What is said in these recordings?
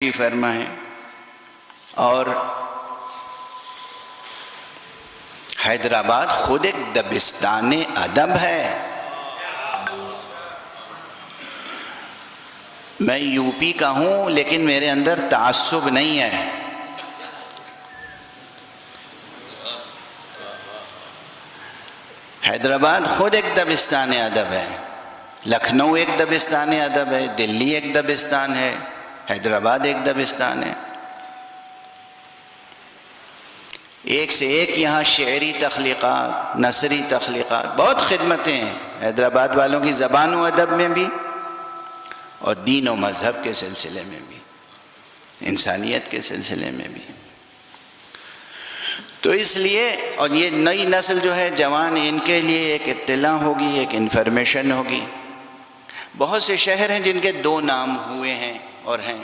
فرمائیں. اور حیدرآباد خود ایک دبستان ادب ہے. میں یو پی کا ہوں لیکن میرے اندر تعصب نہیں ہے. حیدرآباد خود ایک دبستان ادب ہے. لکھنؤ ایک دبستان ادب ہے. دلی ایک دبستان ہے. حیدرآباد ایک دبستان ہے. ایک سے ایک یہاں شعری تخلیقات، نثری تخلیقات، بہت خدمتیں ہیں حیدرآباد والوں کی زبان و ادب میں بھی اور دین و مذہب کے سلسلے میں بھی، انسانیت کے سلسلے میں بھی. تو اس لیے اور یہ نئی نسل جو ہے جوان، ان کے لیے ایک اطلاع ہوگی، ایک انفارمیشن ہوگی. بہت سے شہر ہیں جن کے دو نام ہوئے ہیں اور ہیں.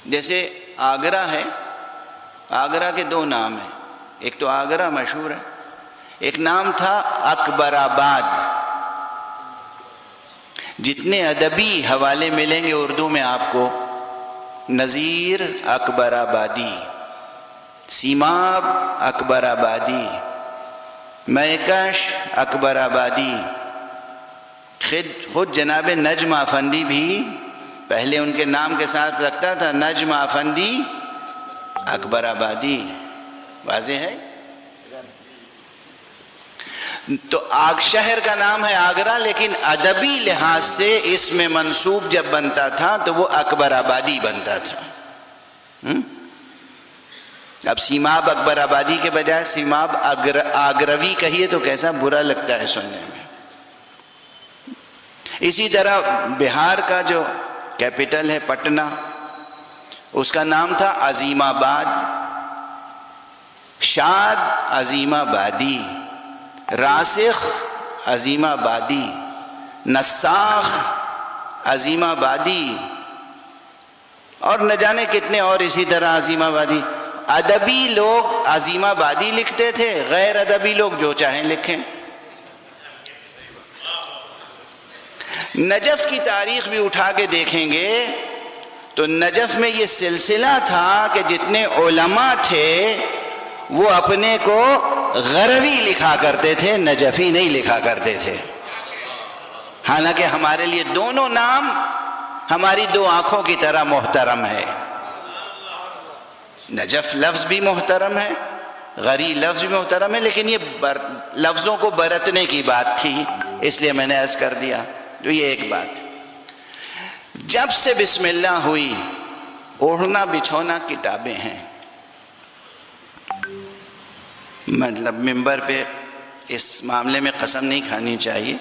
جیسے آگرہ ہے، آگرہ کے دو نام ہیں. ایک تو آگرہ مشہور ہے، ایک نام تھا اکبر آباد. جتنے ادبی حوالے ملیں گے اردو میں آپ کو، نذیر اکبر آبادی، سیماب اکبر آبادی، میکش اکبر آبادی. خود جناب نجم افندی بھی پہلے ان کے نام کے ساتھ رکھتا تھا نجم افندی اکبر آبادی. واضح ہے؟ تو شہر کا نام ہے آگرہ، لیکن ادبی لحاظ سے اس میں منصوب جب بنتا تھا تو وہ اکبر آبادی بنتا تھا. اب سیماب اکبر آبادی کے بجائے سیماب آگروی کہیے تو کیسا برا لگتا ہے سننے میں. اسی طرح بہار کا جو کیپٹل ہے پٹنہ، اس کا نام تھا عظیم آباد. شاد عظیم آبادی، راسخ عظیم آبادی، نساخ عظیم آبادی، اور نہ جانے کتنے اور اسی طرح عظیم آبادی. ادبی لوگ عظیم آبادی لکھتے تھے، غیر ادبی لوگ جو چاہیں لکھیں. نجف کی تاریخ بھی اٹھا کے دیکھیں گے تو نجف میں یہ سلسلہ تھا کہ جتنے علماء تھے وہ اپنے کو غروی لکھا کرتے تھے، نجفی نہیں لکھا کرتے تھے. حالانکہ ہمارے لیے دونوں نام ہماری دو آنکھوں کی طرح محترم ہے. نجف لفظ بھی محترم ہے، غری لفظ بھی محترم ہے، لیکن یہ لفظوں کو برتنے کی بات تھی، اس لیے میں نے عرض کر دیا. تو یہ ایک بات. جب سے بسم اللہ ہوئی، اوڑھنا بچھونا کتابیں ہیں. مطلب ممبر پہ اس معاملے میں قسم نہیں کھانی چاہیے،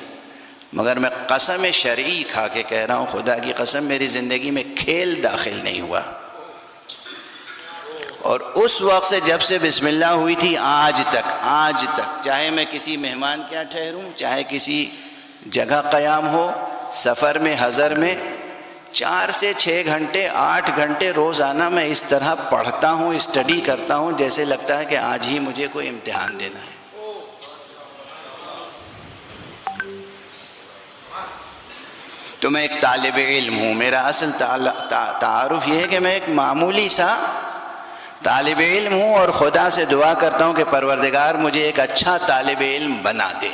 مگر میں قسم شرعی کھا کے کہہ رہا ہوں، خدا کی قسم میری زندگی میں کھیل داخل نہیں ہوا. اور اس وقت سے جب سے بسم اللہ ہوئی تھی آج تک چاہے میں کسی مہمان کیا ٹھہروں، چاہے کسی جگہ قیام ہو، سفر میں، حضر میں، 4 سے 6 گھنٹے 8 گھنٹے روزانہ میں اس طرح پڑھتا ہوں، اسٹڈی کرتا ہوں جیسے لگتا ہے کہ آج ہی مجھے کوئی امتحان دینا ہے. تو میں ایک طالب علم ہوں. میرا اصل تعارف یہ ہے کہ میں ایک معمولی سا طالب علم ہوں اور خدا سے دعا کرتا ہوں کہ پروردگار مجھے ایک اچھا طالب علم بنا دے.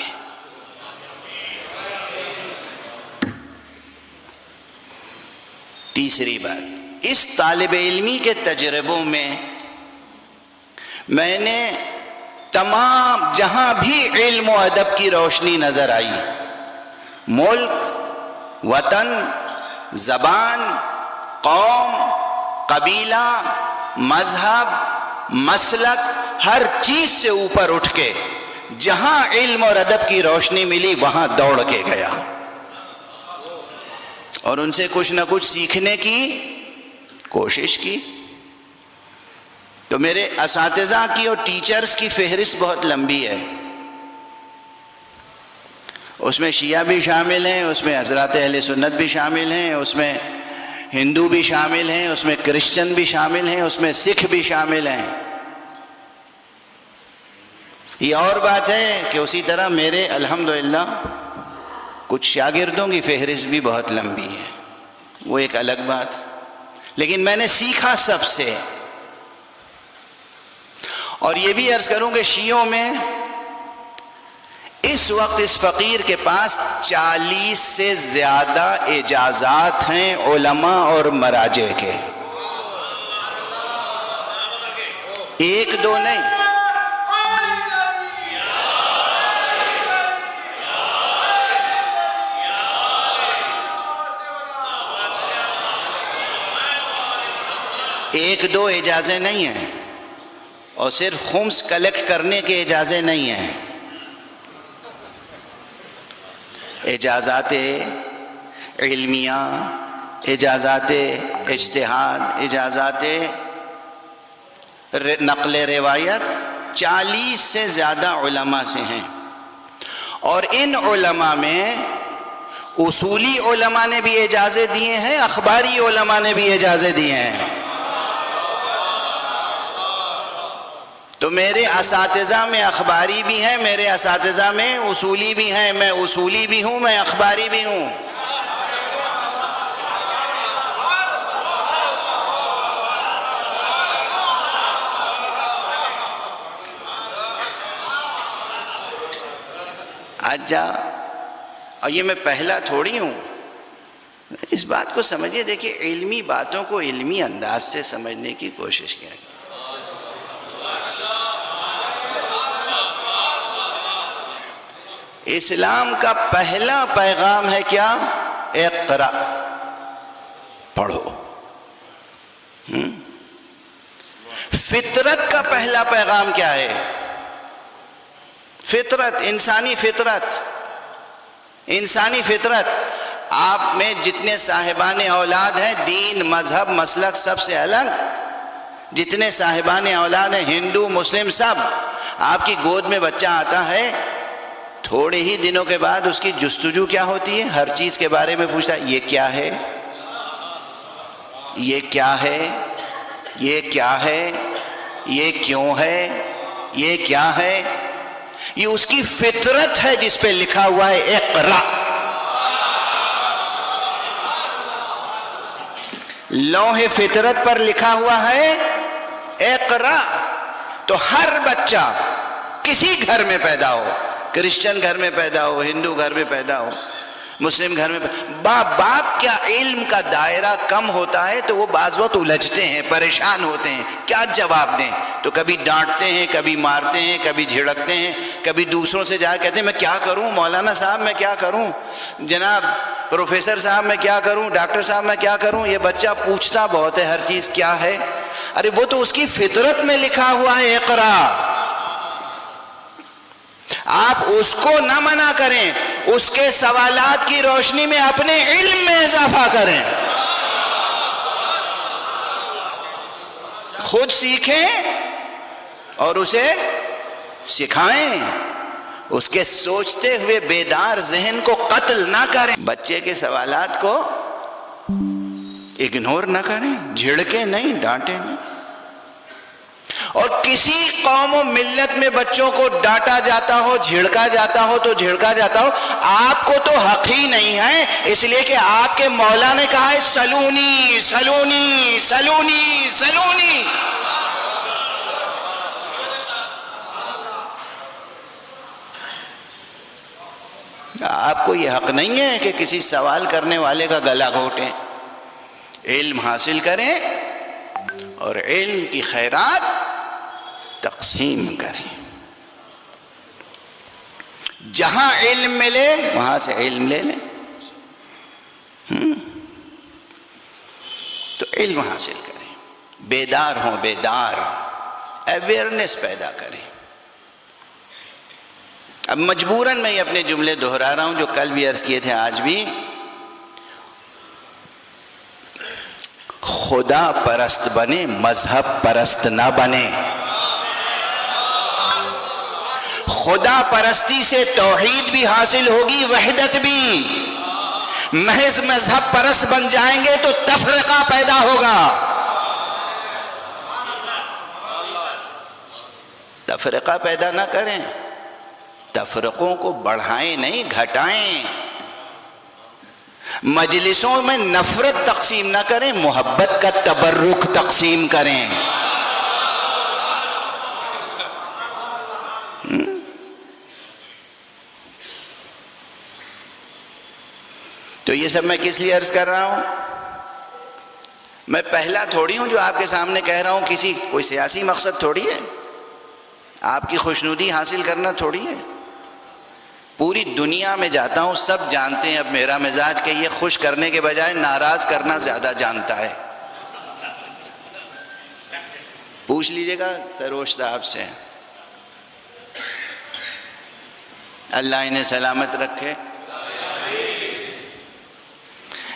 تیسری بات، اس طالب علمی کے تجربوں میں میں نے تمام جہاں بھی علم و ادب کی روشنی نظر آئی، ملک، وطن، زبان، قوم، قبیلہ، مذہب، مسلک، ہر چیز سے اوپر اٹھ کے جہاں علم اور ادب کی روشنی ملی وہاں دوڑ کے گیا اور ان سے کچھ نہ کچھ سیکھنے کی کوشش کی. تو میرے اساتذہ کی اور ٹیچرز کی فہرست بہت لمبی ہے. اس میں شیعہ بھی شامل ہیں، اس میں حضرات اہل سنت بھی شامل ہیں، اس میں ہندو بھی شامل ہیں، اس میں کرسچن بھی شامل ہیں، اس میں سکھ بھی شامل ہیں. یہ اور بات ہے کہ اسی طرح میرے الحمدللہ کچھ شاگردوں کی فہرست بھی بہت لمبی ہے، وہ ایک الگ بات. لیکن میں نے سیکھا سب سے. اور یہ بھی عرض کروں کہ شیعوں میں اس وقت اس فقیر کے پاس 40 سے زیادہ اجازات ہیں علماء اور مراجع کے، ایک دو نہیں. ایک دو اجازت نہیں ہیں، اور صرف خمس کلیکٹ کرنے کے اجازت نہیں ہیں. اجازات علمیہ، اجازات اجتہاد، اجازات نقل روایت 40 سے زیادہ علماء سے ہیں. اور ان علماء میں اصولی علماء نے بھی اجازت دیے ہیں، اخباری علماء نے بھی اجازت دیے ہیں. تو میرے اساتذہ میں اخباری بھی ہیں، میرے اساتذہ میں اصولی بھی ہیں، میں اصولی بھی ہوں، میں اخباری بھی ہوں. آجا، اور یہ میں پہلا تھوڑی ہوں. اس بات کو سمجھیے، دیکھیے علمی باتوں کو علمی انداز سے سمجھنے کی کوشش کیا. اسلام کا پہلا پیغام ہے کیا؟ اقرا، پڑھو. فطرت کا پہلا پیغام کیا ہے؟ فطرت، انسانی فطرت. انسانی فطرت. آپ میں جتنے صاحبان اولاد ہیں، دین، مذہب، مسلک سب سے الگ، جتنے صاحبان اولاد ہیں، ہندو مسلم سب، آپ کی گود میں بچہ آتا ہے، تھوڑے ہی دنوں کے بعد اس کی جستجو کیا ہوتی ہے؟ ہر چیز کے بارے میں پوچھتا ہے، یہ کیا ہے، یہ کیا ہے، یہ کیا ہے، یہ کیوں ہے، یہ کیا ہے. یہ اس کی فطرت ہے جس پہ لکھا ہوا ہے اقرا. لوح فطرت پر لکھا ہوا ہے اقرا. تو ہر بچہ کسی گھر میں پیدا ہو، کرسچن گھر میں پیدا ہو، ہندو گھر میں پیدا ہو، مسلم گھر میں باپ کیا علم کا دائرہ کم ہوتا ہے تو وہ بعض وقت الجھتے ہیں، پریشان ہوتے ہیں، کیا جواب دیں. تو کبھی ڈانٹتے ہیں، کبھی مارتے ہیں، کبھی جھڑکتے ہیں، کبھی دوسروں سے جا کہتے ہیں میں کیا کروں، مولانا صاحب میں کیا کروں، جناب پروفیسر صاحب میں کیا کروں، ڈاکٹر صاحب میں کیا کروں. یہ بچہ پوچھتا بہت ہے ہر چیز کیا ہے. ارے وہ تو اس کی فطرت میں لکھا ہوا ہے اقرا. آپ اس کو نہ منع کریں، اس کے سوالات کی روشنی میں اپنے علم میں اضافہ کریں، خود سیکھیں اور اسے سکھائیں. اس کے سوچتے ہوئے بیدار ذہن کو قتل نہ کریں. بچے کے سوالات کو اگنور نہ کریں، جھڑکیں نہیں، ڈانٹیں نہیں. اور کسی قوم و ملت میں بچوں کو ڈانٹا جاتا ہو، جھڑکا جاتا ہو تو جھڑکا جاتا ہو. آپ کو تو حق ہی نہیں ہے، اس لیے کہ آپ کے مولا نے کہا ہے سلونی سلونی سلونی سلونی. آپ کو یہ حق نہیں ہے کہ کسی سوال کرنے والے کا گلا گھونٹیں. علم حاصل کریں اور علم کی خیرات تقسیم کریں. جہاں علم ملے وہاں سے علم لے لیں. تو علم حاصل کریں، بیدار ہوں، بیدار اویئرنیس پیدا کریں. اب مجبوراً میں یہ اپنے جملے دہرا رہا ہوں جو کل بھی عرض کیے تھے، آج بھی. خدا پرست بنے، مذہب پرست نہ بنے. خدا پرستی سے توحید بھی حاصل ہوگی، وحدت بھی. محض مذہب پرست بن جائیں گے تو تفرقہ پیدا ہوگا. تفرقہ پیدا نہ کریں، تفرقوں کو بڑھائیں نہیں، گھٹائیں. مجلسوں میں نفرت تقسیم نہ کریں، محبت کا تبرک تقسیم کریں۔ تو یہ سب میں کس لیے عرض کر رہا ہوں؟ میں پہلا تھوڑی ہوں جو آپ کے سامنے کہہ رہا ہوں، کوئی سیاسی مقصد تھوڑی ہے، آپ کی خوشنودی حاصل کرنا تھوڑی ہے۔ پوری دنیا میں جاتا ہوں، سب جانتے ہیں اب میرا مزاج کہ یہ خوش کرنے کے بجائے ناراض کرنا زیادہ جانتا ہے۔ پوچھ لیجئے گا سروش صاحب سے، اللہ انہیں سلامت رکھے۔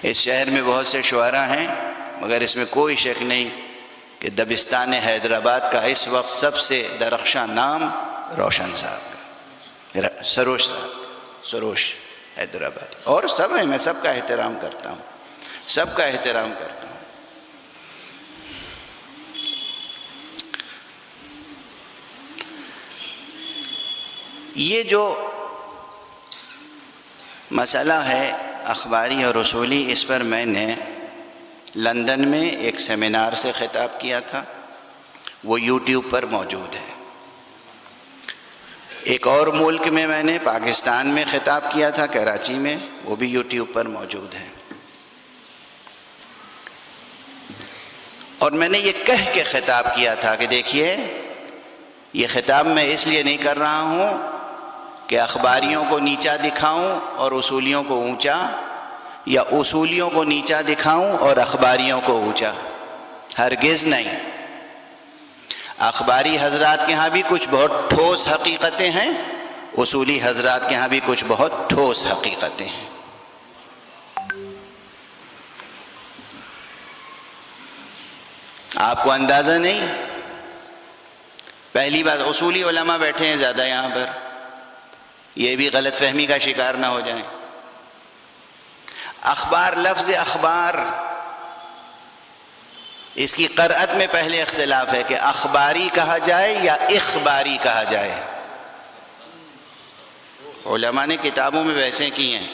اس شہر میں بہت سے شعراء ہیں، مگر اس میں کوئی شک نہیں کہ دبستان حیدرآباد کا اس وقت سب سے درخشاں نام روشن صاحب کا، سروش صاحب، سروش حیدرآباد، اور سب ہیں، میں سب کا احترام کرتا ہوں، سب کا احترام کرتا ہوں۔ یہ جو مسئلہ ہے اخباری اور اصولی، اس پر میں نے لندن میں ایک سیمینار سے خطاب کیا تھا، وہ یوٹیوب پر موجود ہے۔ ایک اور ملک میں نے پاکستان میں خطاب کیا تھا، کراچی میں، وہ بھی یوٹیوب پر موجود ہے۔ اور میں نے یہ کہہ کے خطاب کیا تھا کہ دیکھیے، یہ خطاب میں اس لیے نہیں کر رہا ہوں کہ اخباریوں کو نیچا دکھاؤں اور اصولیوں کو اونچا، یا اصولیوں کو نیچا دکھاؤں اور اخباریوں کو اونچا، ہرگز نہیں۔ اخباری حضرات کے ہاں بھی کچھ بہت ٹھوس حقیقتیں ہیں، اصولی حضرات کے ہاں بھی کچھ بہت ٹھوس حقیقتیں ہیں۔ آپ کو اندازہ نہیں، پہلی بات اصولی علماء بیٹھے ہیں زیادہ یہاں پر، یہ بھی غلط فہمی کا شکار نہ ہو جائیں۔ اخبار، لفظ اخبار، اس کی قرأت میں پہلے اختلاف ہے کہ اخباری کہا جائے یا اخباری کہا جائے۔ علماء نے کتابوں میں بحثیں کی ہیں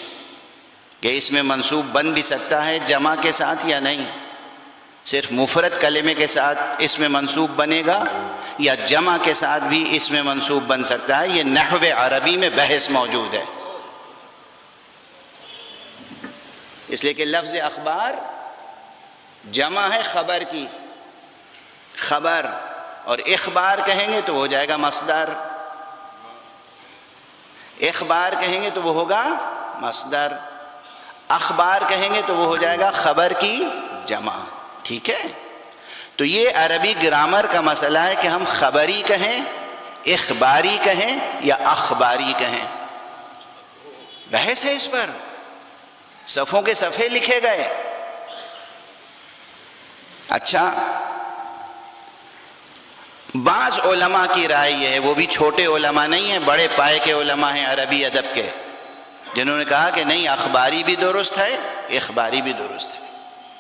کہ اس میں منصوب بن بھی سکتا ہے جمع کے ساتھ یا نہیں، صرف مفرد کلمے کے ساتھ اس میں منصوب بنے گا یا جمع کے ساتھ بھی اس میں منصوب بن سکتا ہے۔ یہ نحو عربی میں بحث موجود ہے، اس لیے کہ لفظ اخبار جمع ہے خبر کی، خبر، اور اخبار کہیں گے تو وہ ہو جائے گا مصدر، اخبار کہیں گے تو وہ ہوگا مصدر، اخبار کہیں گے تو وہ ہو جائے گا خبر کی جمع۔ ٹھیک ہے، تو یہ عربی گرامر کا مسئلہ ہے کہ ہم خبری کہیں، اخباری کہیں یا اخباری کہیں، بحث ہے اس پر، صفوں کے صفحے لکھے گئے۔ اچھا، بعض علماء کی رائے یہ ہے، وہ بھی چھوٹے علماء نہیں ہیں، بڑے پائے کے علماء ہیں عربی ادب کے، جنہوں نے کہا کہ نہیں، اخباری بھی درست ہے، اخباری بھی درست ہے،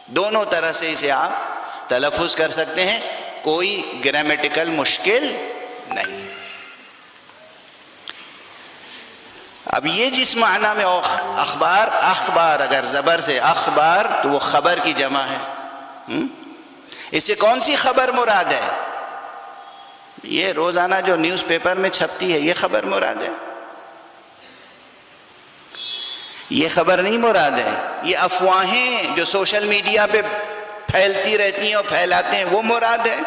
دونوں طرح سے اسے آپ تلفظ کر سکتے ہیں، کوئی گرامیٹیکل مشکل نہیں۔ اب یہ جس معنی میں اخبار، اخبار اگر زبر سے اخبار تو وہ خبر کی جمع ہے، اس سے کون سی خبر مراد ہے؟ یہ روزانہ جو نیوز پیپر میں چھپتی ہے یہ خبر مراد ہے؟ یہ خبر نہیں مراد ہے۔ یہ افواہیں جو سوشل میڈیا پہ پھیلتی رہتی ہیں اور پھیلاتے ہیں وہ مراد ہے؟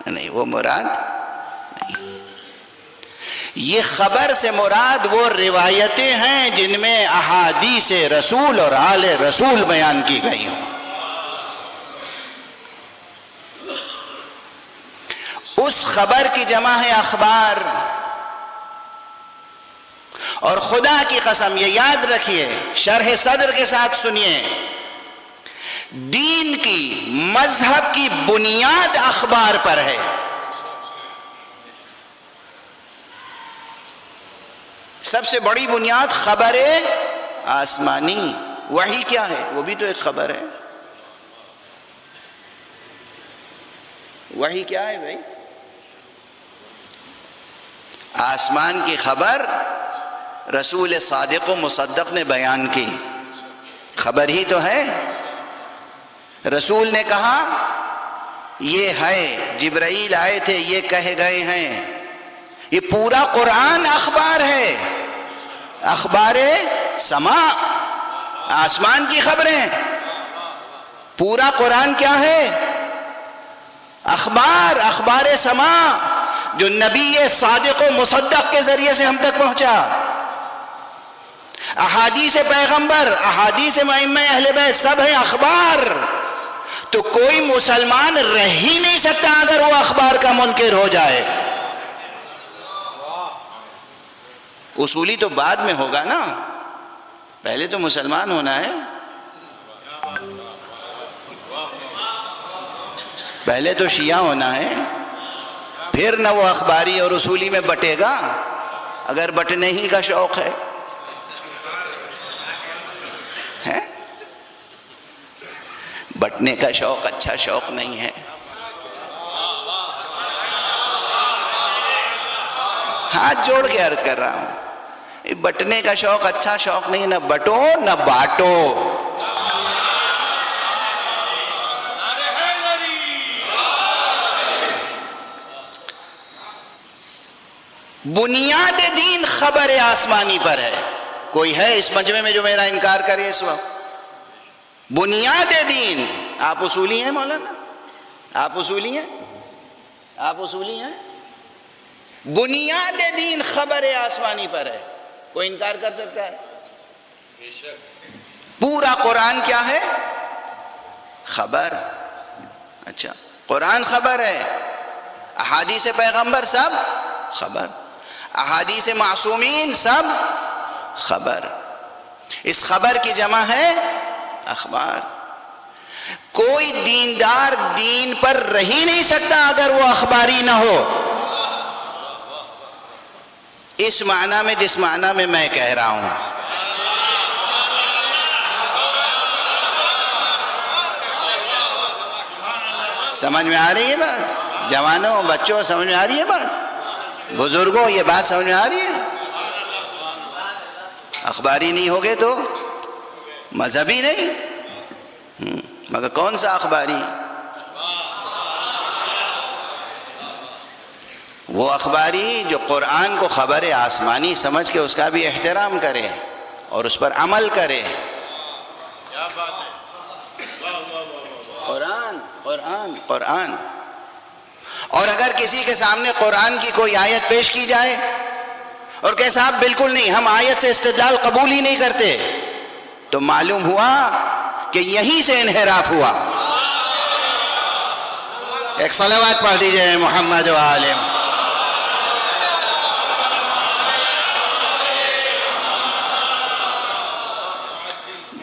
نہیں، وہ مراد نہیں۔ یہ خبر سے مراد وہ روایتیں ہیں جن میں احادیث رسول اور آل رسول بیان کی گئی ہوں۔ اس خبر کی جمع ہے اخبار۔ اور خدا کی قسم یہ یاد رکھیے، شرح صدر کے ساتھ سنیے، دین کی، مذہب کی بنیاد اخبار پر ہے۔ سب سے بڑی بنیاد خبر آسمانی، وحی کیا ہے؟ وہ بھی تو ایک خبر ہے۔ وحی کیا ہے بھائی؟ آسمان کی خبر رسول صادق و مصدق نے بیان کی، خبر ہی تو ہے. رسول نے کہا یہ ہے، جبرائیل آئے تھے یہ کہہ گئے ہیں. یہ پورا قرآن اخبار ہے، اخبار سماء، آسمان کی خبریں. پورا قرآن کیا ہے؟ اخبار، اخبار سماء، جو نبی صادق و مصدق کے ذریعے سے ہم تک پہنچا. احادیث پیغمبر، احادیث ائمہ اہل بیت سب ہیں اخبار. تو کوئی مسلمان رہ ہی نہیں سکتا اگر وہ اخبار کا منکر ہو جائے. اصولی تو بعد میں ہوگا نا، پہلے تو مسلمان ہونا ہے. پہلے تو شیعہ ہونا ہے، پھر نہ وہ اخباری اور اصولی میں بٹے گا، اگر بٹنے ہی کا شوق ہے. بٹنے کا شوق اچھا شوق نہیں ہے. ہاتھ جوڑ کے عرض کر رہا ہوں، بٹنے کا شوق اچھا شوق نہیں. نہ بٹو نہ بانٹو. بنیاد دین خبر آسمانی پر ہے. کوئی ہے اس مجمع میں جو میرا انکار کرے اس وقت؟ بنیاد دین. آپ اصولی ہیں مولانا؟ آپ اصولی ہیں؟ آپ اصولی ہیں؟ بنیاد دین خبر آسمانی پر ہے. کوئی انکار کر سکتا ہے؟ پورا قرآن کیا ہے؟ خبر. اچھا، قرآن خبر ہے، احادیث پیغمبر سب خبر، احادیث معصومین سب خبر. اس خبر کی جمع ہے اخبار. کوئی دیندار دین پر رہ ہی نہیں سکتا اگر وہ اخباری نہ ہو. اس معنی میں جس معنی میں میں کہہ رہا ہوں. سمجھ میں آ رہی ہے بات؟ جوانوں، بچوں، سمجھ میں آ رہی ہے بات؟ بزرگوں، یہ بات سمجھ میں آ رہی ہے؟ اخباری نہیں ہوگے تو مذہبی نہیں. مگر کون سا اخباری؟ وہ اخباری جو قرآن کو خبر آسمانی سمجھ کے اس کا بھی احترام کرے اور اس پر عمل کرے. قرآن قرآن قرآن. اور اگر کسی کے سامنے قرآن کی کوئی آیت پیش کی جائے اور کہ صاحب بالکل نہیں، ہم آیت سے استدلال قبول ہی نہیں کرتے، تو معلوم ہوا کہ یہیں سے انحراف ہوا. ایک صلوات پڑھ دیجئے محمد و آلہ.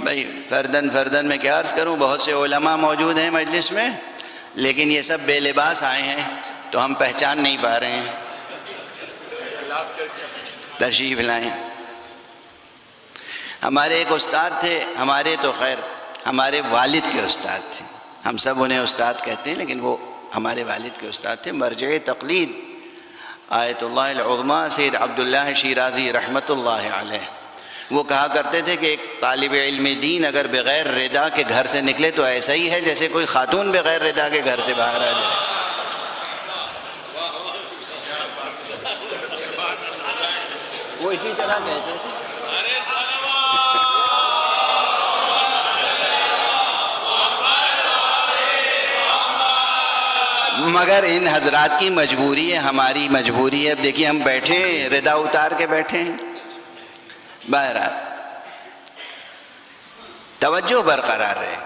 بھائی فردن میں کیا عرض کروں، بہت سے علماء موجود ہیں مجلس میں، لیکن یہ سب بے لباس آئے ہیں تو ہم پہچان نہیں پا رہے ہیں. تشریف لائیں. ہمارے ایک استاد تھے، ہمارے تو خیر ہمارے والد کے استاد تھے، ہم سب انہیں استاد کہتے ہیں لیکن وہ ہمارے والد کے استاد تھے. مرجع تقلید آیت اللہ العظمیٰ سید عبداللہ شیرازی رحمۃ اللہ علیہ. وہ کہا کرتے تھے کہ ایک طالب علم دین اگر بغیر ردا کے گھر سے نکلے تو ایسا ہی ہے جیسے کوئی خاتون بغیر ردا کے گھر سے باہر آ جائے. وہ اسی طرح کہتے تھے. مگر ان حضرات کی مجبوری ہے، ہماری مجبوری ہے. اب دیکھیے ہم بیٹھے ہیں، ردا اتار کے بیٹھے ہیں. بہرحال توجہ برقرار رہے.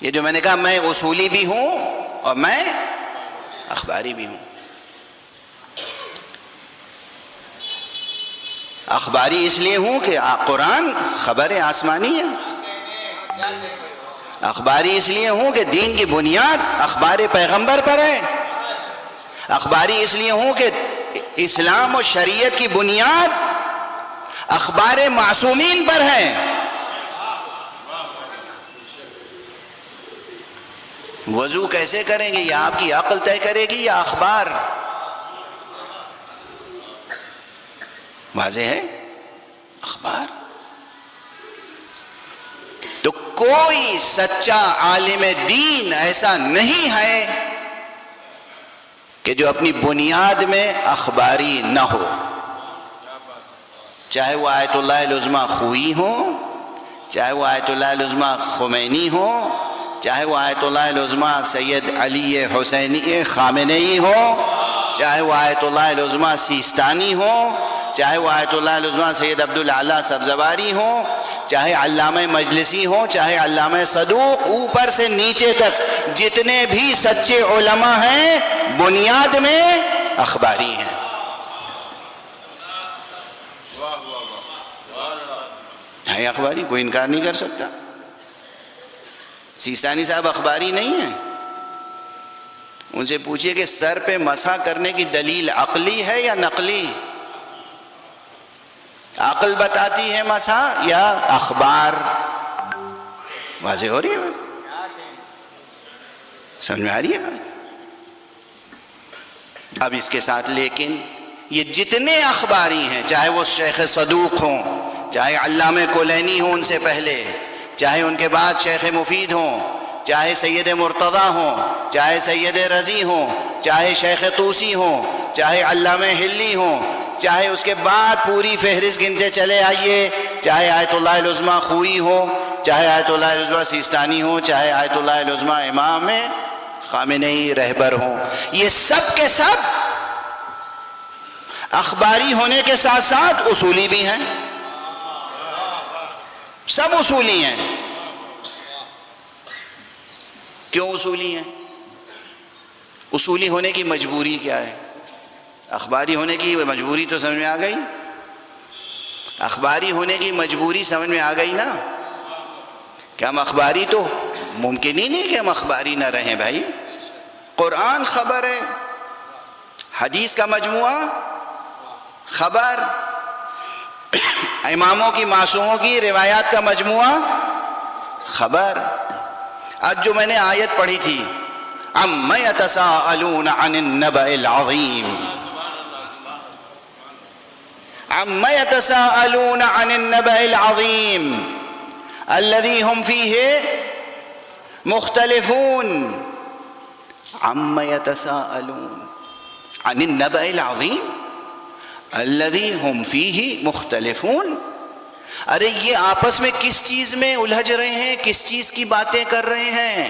یہ جو میں نے کہا میں اصولی بھی ہوں اور میں اخباری بھی ہوں. اخباری اس لیے ہوں کہ قرآن خبر آسمانی ہے. اخباری اس لیے ہوں کہ دین کی بنیاد اخبار پیغمبر پر ہے. اخباری اس لیے ہوں کہ اسلام و شریعت کی بنیاد اخبار معصومین پر ہے. وضو کیسے کریں گے یہ آپ کی عقل طے کرے گی یا اخبار؟ واضح ہے، اخبار. کوئی سچا عالم دین ایسا نہیں ہے کہ جو اپنی بنیاد میں اخباری نہ ہو، چاہے وہ آیت اللہ العظمیٰ خوئی ہو، چاہے وہ آیت اللہ العظمیٰ خمینی ہو، چاہے وہ آیت اللہ العظمیٰ سید علی حسینی خامنئی ہو، چاہے وہ آیت اللہ العظمیٰ سیستانی ہو، چاہے وہ آیت اللہ العظمیٰ سید عبدالعلی سبزواری ہو، چاہے علامہ مجلسی ہو، چاہے علامہ صدوق، اوپر سے نیچے تک جتنے بھی سچے علماء ہیں بنیاد میں اخباری ہیں۔ ہے اخباری، کوئی انکار نہیں کر سکتا۔ سیستانی صاحب اخباری نہیں ہیں؟ ان سے پوچھئے کہ سر پہ مسح کرنے کی دلیل عقلی ہے یا نقلی؟ عقل بتاتی ہے مسح یا اخبار؟ واضح ہو رہی ہے بات؟ سمجھ میں آ رہی ہے بات؟ اب اس کے ساتھ لیکن یہ جتنے اخباری ہیں، چاہے وہ شیخ صدوق ہوں، چاہے علامہ کلینی ہوں ان سے پہلے، چاہے ان کے بعد شیخ مفید ہوں، چاہے سید مرتضی ہوں، چاہے سید رضی ہوں، چاہے شیخ طوسی ہوں، چاہے علامہ ہلی ہوں، چاہے اس کے بعد پوری فہرست گنتے چلے آئیے، چاہے آیت اللہ العظمیٰ خوئی ہو، چاہے آیت اللہ العظمیٰ سیستانی ہو، چاہے آیت اللہ العظمیٰ امام خامنئی رہبر ہوں، یہ سب کے سب اخباری ہونے کے ساتھ ساتھ اصولی بھی ہیں، سب اصولی ہیں۔ کیوں اصولی ہیں؟ اصولی ہونے کی مجبوری کیا ہے؟ اخباری ہونے کی مجبوری تو سمجھ میں آ گئی؟ اخباری ہونے کی مجبوری سمجھ میں آ گئی نا؟ کہ ہم اخباری تو ممکن ہی نہیں کہ ہم اخباری نہ رہیں بھائی۔ قرآن خبر ہے، حدیث کا مجموعہ خبر، اماموں کی معصوموں کی روایات کا مجموعہ خبر۔ آج جو میں نے آیت پڑھی تھی عَمَّ يَتَسَاءَلُونَ عَنِ النَّبَإِ الْعَظِيمِ، عَمَّ يَتَسَاءَلُونَ عَنِ النَّبَإِ الْعَظِيمِ الَّذِي هُمْ فِيهِ مُخْتَلِفُونَ، عَمَّ يَتَسَاءَلُونَ عَنِ النَّبَإِ الْعَظِيمِ الَّذِي هُمْ فِيهِ مُخْتَلِفُونَ۔ ارے یہ آپس میں کس چیز میں الجھ رہے ہیں، کس چیز کی باتیں کر رہے ہیں،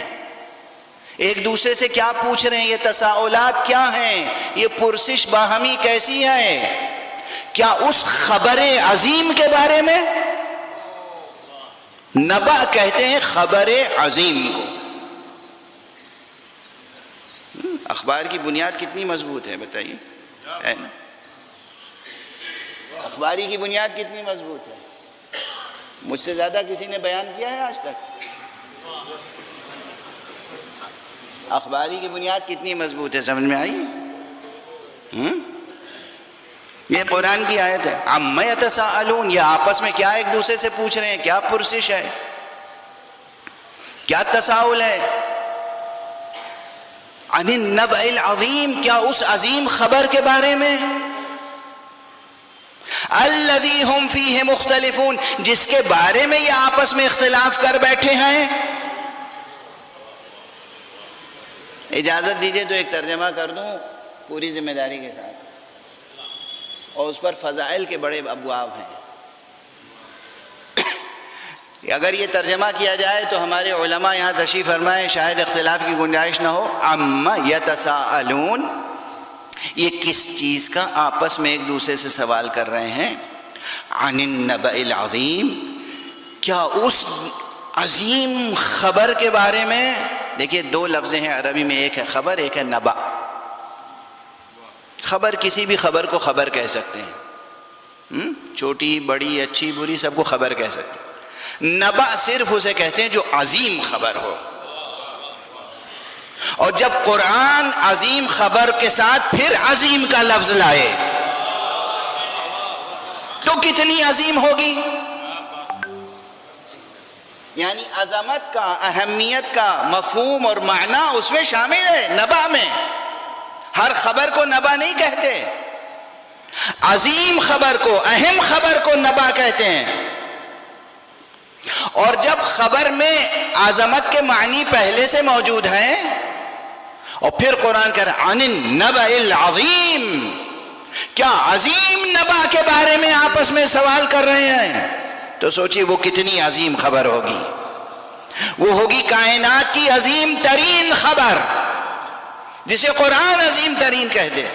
ایک دوسرے سے کیا پوچھ رہے ہیں، یہ تساؤلات کیا ہیں، یہ پرسش باہمی کیسی ہے؟ کیا اس خبر عظیم کے بارے میں؟ نبأ کہتے ہیں خبر عظیم کو۔ اخبار کی بنیاد کتنی مضبوط ہے بتائیے، ہے نا؟ اخباری کی بنیاد کتنی مضبوط ہے؟ مجھ سے زیادہ کسی نے بیان کیا ہے آج تک؟ اخباری کی بنیاد کتنی مضبوط ہے، سمجھ میں آئی؟ یہ قرآن کی آیت ہے، عَمَّ يَتَسَاءَلُونَ، یہ آپس میں کیا ایک دوسرے سے پوچھ رہے ہیں، کیا پرسش ہے، کیا تساؤل ہے؟ عَنِ النَّبَإِ الْعَظِيمِ، کیا اس عظیم خبر کے بارے میں، الَّذِي هُمْ فِيهِ مُخْتَلِفُونَ، جس کے بارے میں یہ آپس میں اختلاف کر بیٹھے ہیں۔ اجازت دیجئے تو ایک ترجمہ کر دوں پوری ذمہ داری کے ساتھ، اور اس پر فضائل کے بڑے ابواب ہیں۔ اگر یہ ترجمہ کیا جائے تو ہمارے علماء یہاں تشریف فرمائیں، شاید اختلاف کی گنجائش نہ ہو۔ عَمَّ يَتَسَاءَلُونَ، یہ کس چیز کا آپس میں ایک دوسرے سے سوال کر رہے ہیں؟ عَنِ النَّبَإِ الْعَظِيمِ، کیا اس عظیم خبر کے بارے میں؟ دیکھیے دو لفظ ہیں عربی میں، ایک ہے خبر، ایک ہے نبأ۔ خبر کسی بھی خبر کو خبر کہہ سکتے ہیں، چھوٹی بڑی اچھی بری سب کو خبر کہہ سکتے ہیں۔ نبأ صرف اسے کہتے ہیں جو عظیم خبر ہو، اور جب قرآن عظیم خبر کے ساتھ پھر عظیم کا لفظ لائے تو کتنی عظیم ہوگی؟ یعنی عظمت کا، اہمیت کا مفہوم اور معنی اس میں شامل ہے نبأ میں۔ ہر خبر کو نبأ نہیں کہتے، عظیم خبر کو، اہم خبر کو نبأ کہتے ہیں۔ اور جب خبر میں عظمت کے معنی پہلے سے موجود ہیں اور پھر قرآن کہہ رہا عن النبأ العظیم، کیا عظیم نبأ کے بارے میں آپس میں سوال کر رہے ہیں، تو سوچیے وہ کتنی عظیم خبر ہوگی. وہ ہوگی کائنات کی عظیم ترین خبر جسے قرآن عظیم ترین کہہ دے.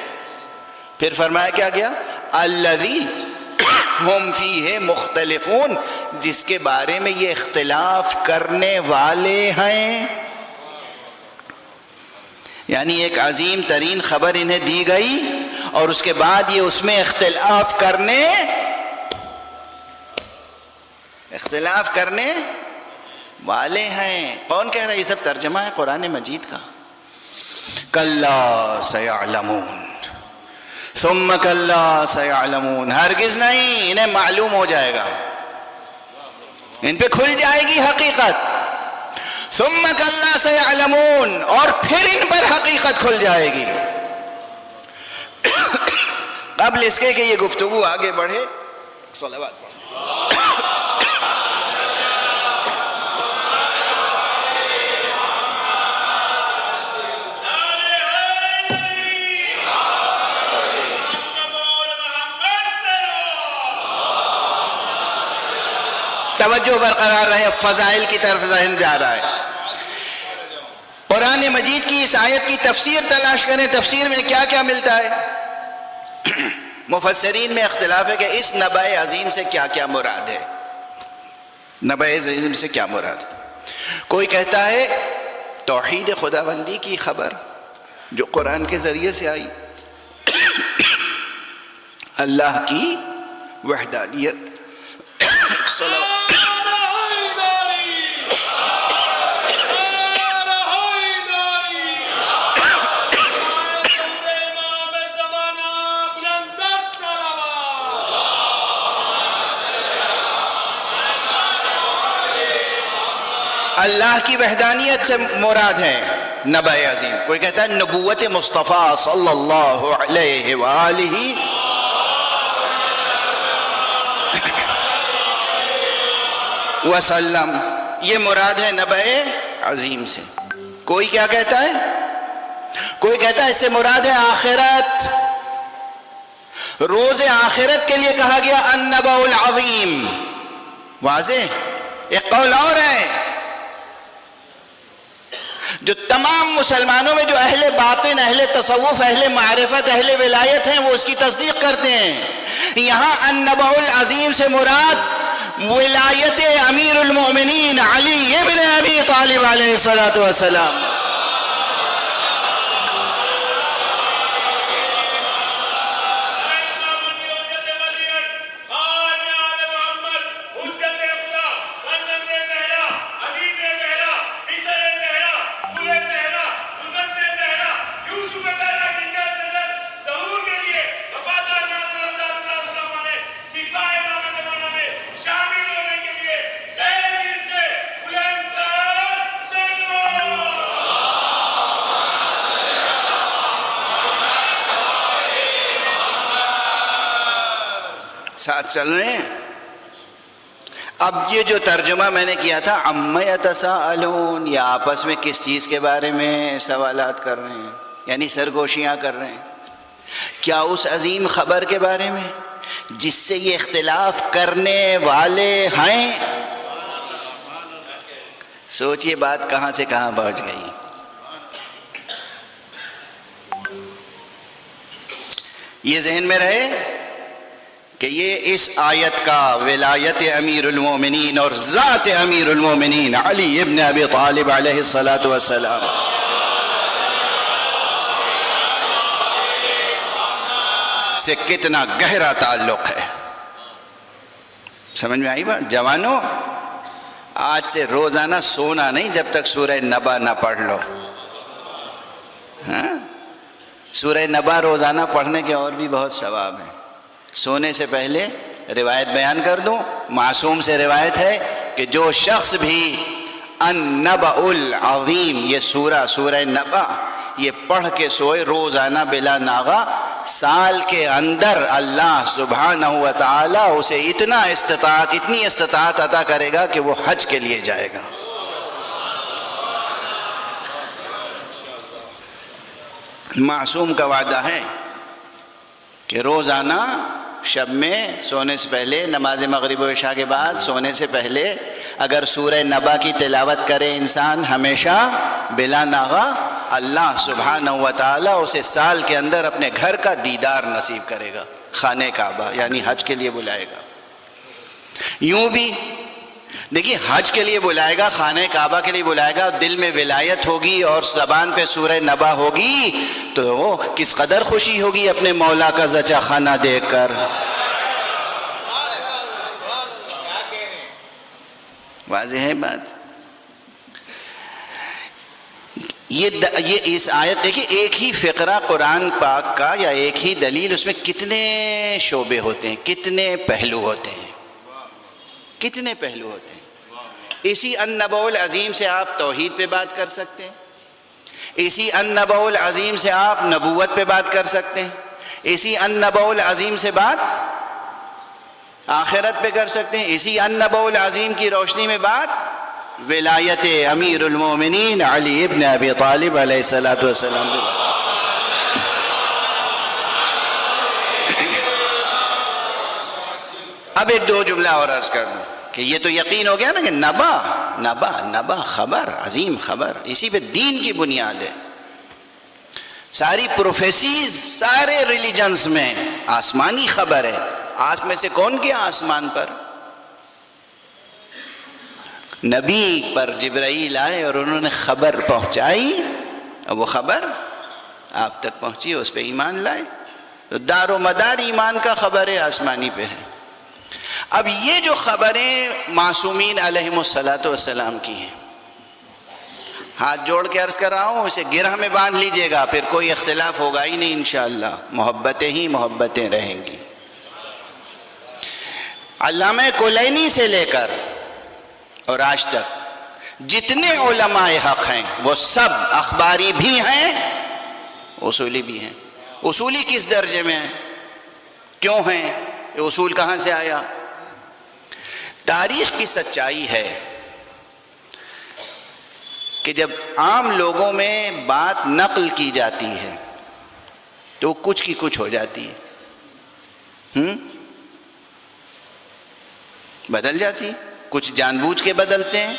پھر فرمایا کیا گیا الذی ہم فیہ مختلفون، جس کے بارے میں یہ اختلاف کرنے والے ہیں. یعنی ایک عظیم ترین خبر انہیں دی گئی اور اس کے بعد یہ اس میں اختلاف کرنے والے ہیں. کون کہہ رہا ہے؟ یہ سب ترجمہ ہے قرآن مجید کا. کلا سیعلمون ثم کلا سیعلمون، ہرگز نہیں، انہیں معلوم ہو جائے گا، ان پہ کھل جائے گی حقیقت. ثم کلا سیعلمون، اور پھر ان پر حقیقت کھل جائے گی. قبل اس کے کہ یہ گفتگو آگے بڑھے صلوات پڑھیں. توجہ برقرار رہے، فضائل کی طرف ذہن جا رہا ہے. قرآن مجید کی اس آیت کی تفسیر تلاش کریں، تفسیر میں کیا کیا ملتا ہے. مفسرین میں اختلاف ہے کہ اس نبأ عظیم سے کیا کیا مراد ہے. نبأ عظیم سے کیا مراد؟ کوئی کہتا ہے توحید خداوندی کی خبر جو قرآن کے ذریعے سے آئی، اللہ کی وحدانیت. اللہ کی وحدانیت سے مراد ہے نبأ عظیم. کوئی کہتا ہے نبوت مصطفیٰ صلی اللہ علیہ وآلہ وسلم، یہ مراد ہے نبأ عظیم سے. کوئی کیا کہتا ہے؟ کوئی کہتا ہے اس سے مراد ہے آخرت، روز آخرت کے لیے کہا گیا النبأ العظیم. واضح. ایک قول اور ہے جو تمام مسلمانوں میں جو اہل باطن، اہل تصوف، اہل معرفت، اہل ولایت ہیں وہ اس کی تصدیق کرتے ہیں. یہاں النبأ العظیم سے مراد ولایت امیر المؤمنین علی ابن ابی طالب علیہ السلام. ساتھ چل رہے ہیں. اب یہ جو ترجمہ میں نے کیا تھا عَمَّ يَتَسَاءَلُونَ، یہ آپس میں کس چیز کے بارے میں سوالات کر رہے ہیں، یعنی سرگوشیاں کر رہے ہیں. کیا اس عظیم خبر کے بارے میں جس سے یہ اختلاف کرنے والے ہیں. سوچئے بات کہاں سے کہاں پہنچ گئی. یہ ذہن میں رہے کہ یہ اس آیت کا ولایت امیر المومنین اور ذات امیر المومنین علی ابن ابی طالب علیہ السلام سے کتنا گہرا تعلق ہے. سمجھ میں آئی بات؟ جوانوں، آج سے روزانہ سونا نہیں جب تک سورہ نبا نہ پڑھ لو. ہاں، سورہ نبا روزانہ پڑھنے کے اور بھی بہت ثواب ہیں. سونے سے پہلے روایت بیان کر دوں، معصوم سے روایت ہے کہ جو شخص بھی النبأ العظیم، یہ سورہ نبا، یہ پڑھ کے سوئے روزانہ بلا ناغہ، سال کے اندر اللہ سبحانہ و تعالی اسے اتنی استطاعت عطا کرے گا کہ وہ حج کے لیے جائے گا۔ معصوم کا وعدہ ہے کہ روزانہ شب میں سونے سے پہلے، نماز مغرب و عشاء کے بعد سونے سے پہلے اگر سورہ نبا کی تلاوت کرے انسان ہمیشہ بلا ناغہ، اللہ سبحانہ و تعالی اسے سال کے اندر اپنے گھر کا دیدار نصیب کرے گا، خانہ کعبہ، یعنی حج کے لیے بلائے گا۔ یوں بھی دیکھیے، حج کے لیے بلائے گا، خانہ کعبہ کے لیے بلائے گا، دل میں ولایت ہوگی اور زبان پہ سورہ نبا ہوگی تو کس قدر خوشی ہوگی اپنے مولا کا زچہ خانہ دیکھ کر۔ واضح ہے بات؟ یہ اس آیت دیکھیے، ایک ہی فقرہ قرآن پاک کا یا ایک ہی دلیل، اس میں کتنے شعبے ہوتے ہیں، کتنے پہلو ہوتے ہیں، کتنے پہلو ہوتے ہیں۔ اسی النبأ العظیم سے آپ توحید پہ بات کر سکتے ہیں، اسی النبأ العظیم سے آپ نبوت پہ بات کر سکتے ہیں، اسی النبأ العظیم سے بات آخرت پہ کر سکتے ہیں، اسی النبأ العظیم کی روشنی میں بات ولایت امیر المومنین علی ابن ابی طالب علیہ السلام پہ۔ اب ایک دو جملہ اور عرض کر دوں کہ یہ تو یقین ہو گیا نا کہ نبا خبر، عظیم خبر، اسی پہ دین کی بنیاد ہے۔ ساری پروفیسیز سارے ریلیجنز میں آسمانی خبر ہے۔ آس میں سے کون گیا آسمان پر؟ نبی پر جبرائیل آئے اور انہوں نے خبر پہنچائی، اور وہ خبر آپ تک پہنچی، اس پہ ایمان لائے۔ تو دار و مدار ایمان کا خبر ہے آسمانی پہ ہے۔ اب یہ جو خبریں معصومین علیہم السلام کی ہیں، ہاتھ جوڑ کے عرض کر رہا ہوں، اسے گرہ میں باندھ لیجئے گا، پھر کوئی اختلاف ہوگا ہی نہیں انشاءاللہ، محبتیں ہی محبتیں رہیں گی۔ علامہ کلینی سے لے کر اور آج تک جتنے علماء حق ہیں وہ سب اخباری بھی ہیں، اصولی بھی ہیں۔ اصولی کس درجے میں ہیں؟ کیوں ہیں؟ یہ اصول کہاں سے آیا؟ تاریخ کی سچائی ہے کہ جب عام لوگوں میں بات نقل کی جاتی ہے تو کچھ کی کچھ ہو جاتی ہے، بدل جاتی، کچھ جان بوجھ کے بدلتے ہیں،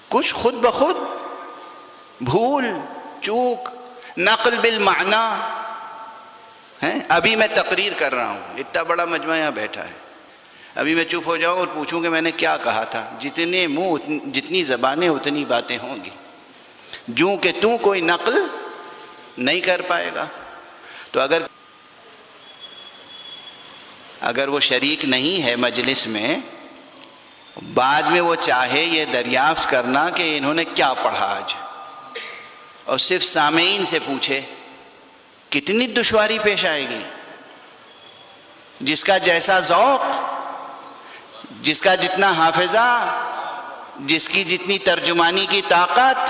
کچھ خود بخود بھول چوک، نقل بالمعنی ہے۔ ابھی میں تقریر کر رہا ہوں، اتنا بڑا مجمع یہاں بیٹھا ہے، ابھی میں چپ ہو جاؤں اور پوچھوں کہ میں نے کیا کہا تھا، جتنے منہ جتنی زبانیں اتنی باتیں ہوں گی، جوں کہ توں کوئی نقل نہیں کر پائے گا۔ تو اگر وہ شریک نہیں ہے مجلس میں، بعد میں وہ چاہے یہ دریافت کرنا کہ انہوں نے کیا پڑھا آج، اور صرف سامعین سے پوچھے، کتنی دشواری پیش آئے گی۔ جس کا جیسا ذوق، جس کا جتنا حافظہ، جس کی جتنی ترجمانی کی طاقت،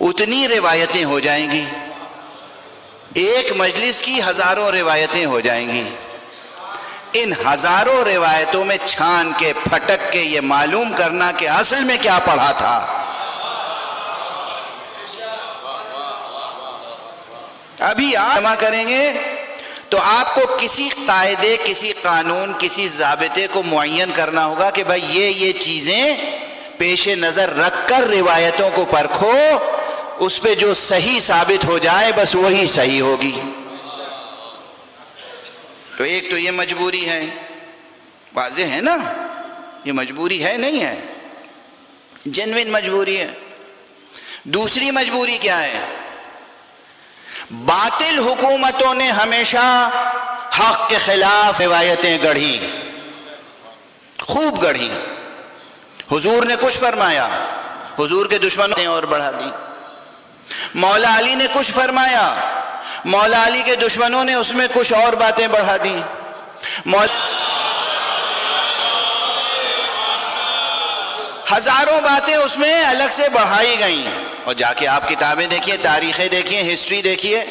اتنی روایتیں ہو جائیں گی، ایک مجلس کی ہزاروں روایتیں ہو جائیں گی۔ ان ہزاروں روایتوں میں چھان کے پھٹک کے یہ معلوم کرنا کہ اصل میں کیا پڑھا تھا۔ ابھی آپ جمع کریں گے تو آپ کو کسی قاعدے، کسی قانون، کسی ضابطے کو معین کرنا ہوگا کہ بھائی یہ چیزیں پیش نظر رکھ کر روایتوں کو پرکھو، اس پہ جو صحیح ثابت ہو جائے بس وہی صحیح ہوگی۔ تو ایک تو یہ مجبوری ہے، واضح ہے نا، یہ مجبوری ہے نہیں ہے، جنوین مجبوری ہے۔ دوسری مجبوری کیا ہے؟ باطل حکومتوں نے ہمیشہ حق کے خلاف روایتیں گڑھی، خوب گڑھی۔ حضور نے کچھ فرمایا، حضور کے دشمنوں نے اور بڑھا دی۔ مولا علی نے کچھ فرمایا، مولا علی کے دشمنوں نے اس میں کچھ اور باتیں بڑھا دی۔ ہزاروں باتیں اس میں الگ سے بڑھائی گئیں۔ اور جا کے آپ کتابیں دیکھیے، تاریخیں دیکھیے، ہسٹری دیکھیے،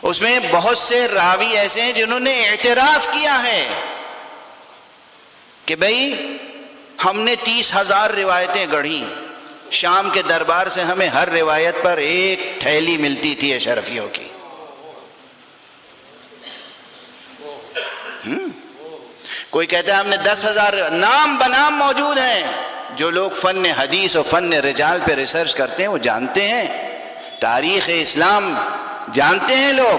اس میں بہت سے راوی ایسے ہیں جنہوں نے اعتراف کیا ہے کہ بھئی ہم نے 30,000 روایتیں گڑھی، شام کے دربار سے ہمیں ہر روایت پر ایک تھیلی ملتی تھی اشرفیوں کی۔ کوئی کہتا ہے ہم نے 10,000، نام بنام موجود ہیں۔ جو لوگ فن حدیث اور فن رجال پہ ریسرچ کرتے ہیں وہ جانتے ہیں، تاریخ اسلام جانتے ہیں لوگ۔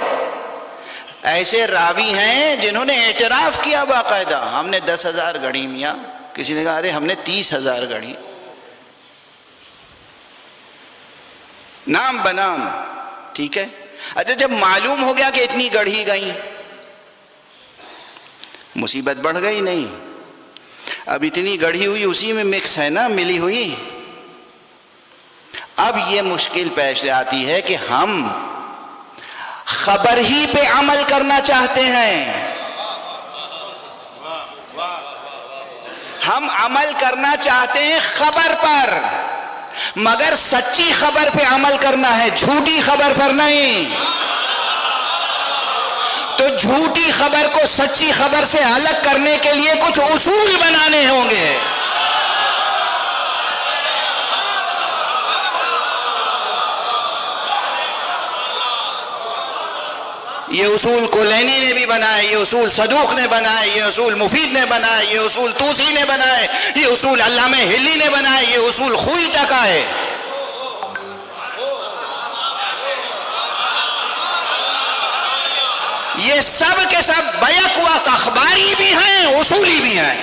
ایسے راوی ہیں جنہوں نے اعتراف کیا باقاعدہ، ہم نے 10,000 گڑھی میاں، کسی نے کہا ارے ہم نے 30,000 گڑھی، نام بنام، ٹھیک ہے۔ اچھا جب معلوم ہو گیا کہ اتنی گڑھی گئی، مصیبت بڑھ گئی نہیں؟ اب اتنی گڑھی ہوئی اسی میں مکس ہے نا، ملی ہوئی۔ اب یہ مشکل پیش آتی ہے کہ ہم خبر ہی پہ عمل کرنا چاہتے ہیں، ہم عمل کرنا چاہتے ہیں خبر پر، مگر سچی خبر پہ عمل کرنا ہے، جھوٹی خبر پر نہیں۔ تو جھوٹی خبر کو سچی خبر سے الگ کرنے کے لیے کچھ اصول بنانے ہوں گے۔ یہ اصول کلینی نے بھی بنائے، یہ اصول صدوق نے بنائے، یہ اصول مفید نے بنائے، یہ اصول توسی نے بنائے، یہ اصول علامہ ہلی نے بنائے، یہ اصول خوئی تک آئے۔ یہ سب کے سب بیک وقت اخباری بھی ہیں، اصولی بھی ہیں۔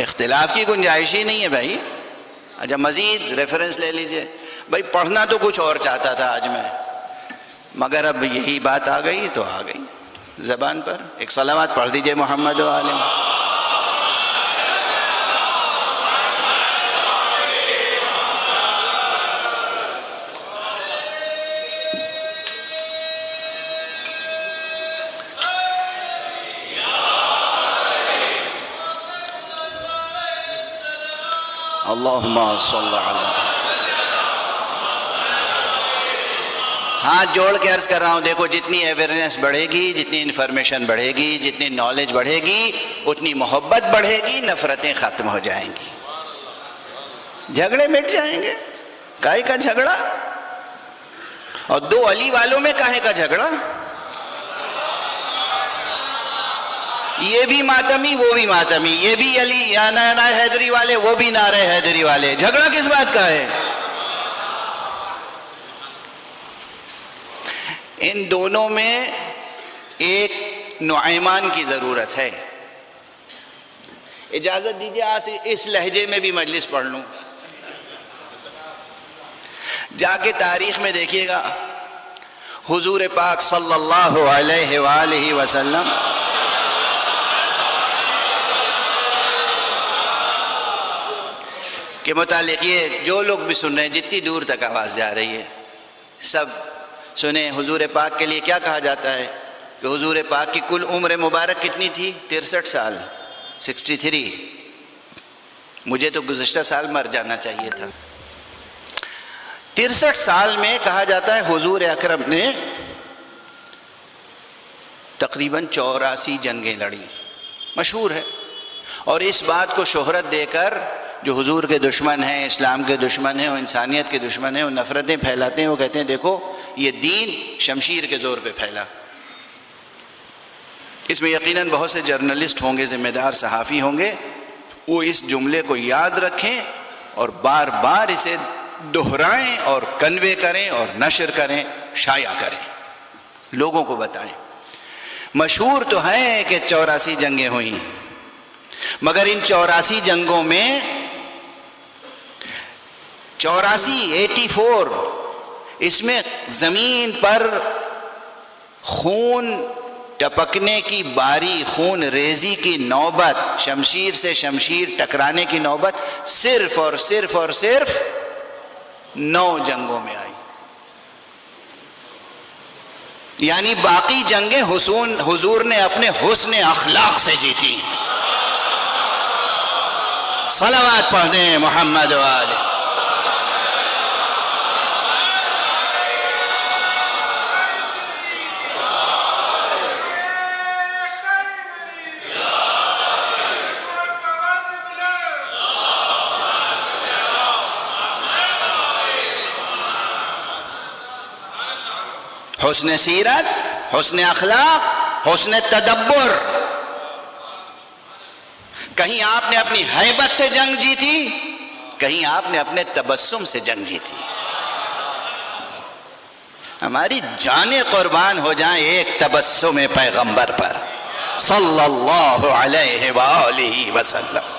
اختلاف کی گنجائش ہی نہیں ہے بھائی۔ اچھا مزید ریفرنس لے لیجئے، بھائی پڑھنا تو کچھ اور چاہتا تھا آج میں، مگر اب یہی بات آ گئی تو آ گئی زبان پر۔ ایک صلوات پڑھ دیجئے محمد و آلہ۔ اللہم صلی علی۔ ہاتھ جوڑ کے عرض کر رہا ہوں، دیکھو جتنی اویئرنیس بڑھے گی، جتنی انفارمیشن بڑھے گی، جتنی نالج بڑھے گی، اتنی محبت بڑھے گی، نفرتیں ختم ہو جائیں گی، جھگڑے مٹ جائیں گے۔ کاہے کا جھگڑا؟ اور دو علی والوں میں کاہے کا جھگڑا؟ یہ بھی ماتمی وہ بھی ماتمی، یہ بھی علی یا نعرہ حیدری والے وہ بھی نعرہ حیدری والے، جھگڑا کس بات کا ہے؟ ان دونوں میں ایک نعیمان کی ضرورت ہے۔ اجازت دیجیے آج اس لہجے میں بھی مجلس پڑھ لوں۔ جا کے تاریخ میں دیکھیے گا، حضور پاک صلی اللہ علیہ وآلہ وسلم کے متعلق، یہ جو لوگ بھی سن رہے ہیں، جتنی دور تک آواز جا رہی ہے سب سنیں، حضور پاک کے لیے کیا کہا جاتا ہے کہ حضور پاک کی کل عمر مبارک کتنی تھی؟ 63 سال، 63۔ مجھے تو گزشتہ سال مر جانا چاہیے تھا۔ 63 سال میں کہا جاتا ہے حضور اکرم نے تقریباً 84 جنگیں لڑی، مشہور ہے۔ اور اس بات کو شہرت دے کر جو حضور کے دشمن ہیں، اسلام کے دشمن ہیں اور انسانیت کے دشمن ہیں، وہ نفرتیں پھیلاتے ہیں، وہ کہتے ہیں دیکھو یہ دین شمشیر کے زور پہ پھیلا۔ اس میں یقیناً بہت سے جرنلسٹ ہوں گے، ذمہ دار صحافی ہوں گے، وہ اس جملے کو یاد رکھیں اور بار بار اسے دہرائیں اور کنوے کریں اور نشر کریں، شائع کریں، لوگوں کو بتائیں۔ مشہور تو ہے کہ 84 جنگیں ہوئیں، مگر ان 84 جنگوں میں 84 اس میں زمین پر خون ٹپکنے کی باری، خون ریزی کی نوبت، شمشیر سے شمشیر ٹکرانے کی نوبت صرف اور صرف اور صرف 9 جنگوں میں آئی۔ یعنی باقی جنگیں حضور نے اپنے حسن اخلاق سے جیتی ہیں۔ صلوات پڑھ دیں محمد والے. حسن سیرت، حسن اخلاق، حسن تدبر. کہیں آپ نے اپنی ہیبت سے جنگ جیتی، کہیں آپ نے اپنے تبسم سے جنگ جیتی. ہماری جانیں قربان ہو جائیں ایک تبسم پیغمبر پر صلی اللہ علیہ وآلہ وسلم.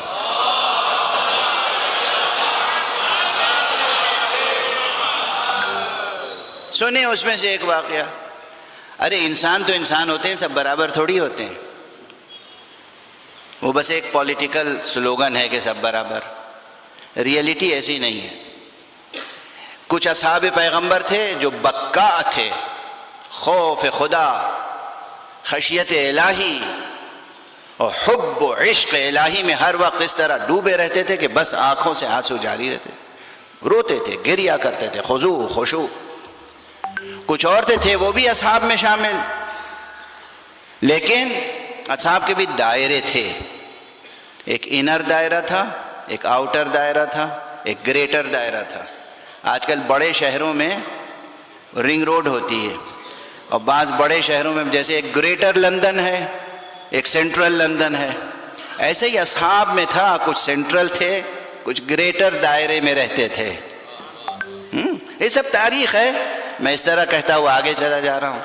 سنیں اس میں سے ایک واقعہ. ارے انسان تو انسان ہوتے ہیں، سب برابر تھوڑی ہوتے ہیں. وہ بس ایک پولیٹیکل سلوگن ہے کہ سب برابر. ریئلٹی ایسی نہیں ہے. کچھ اصحاب پیغمبر تھے جو بکا تھے، خوف خدا، خشیت الہی اور حب و عشق الہی میں ہر وقت اس طرح ڈوبے رہتے تھے کہ بس آنکھوں سے آنسو جاری رہتے، روتے تھے، گریا کرتے تھے، خضوع خشوع. کچھ عورتیں تھے وہ بھی اصحاب میں شامل، لیکن اصحاب کے بھی دائرے تھے. ایک انر دائرہ تھا، ایک آؤٹر دائرہ تھا، ایک گریٹر دائرہ تھا. آج کل بڑے شہروں میں رنگ روڈ ہوتی ہے، اور بعض بڑے شہروں میں جیسے ایک گریٹر لندن ہے، ایک سینٹرل لندن ہے، ایسے ہی اصحاب میں تھا. کچھ سینٹرل تھے، کچھ گریٹر دائرے میں رہتے تھے. یہ سب تاریخ ہے. میں اس طرح کہتا ہوا آگے چلا جا رہا ہوں.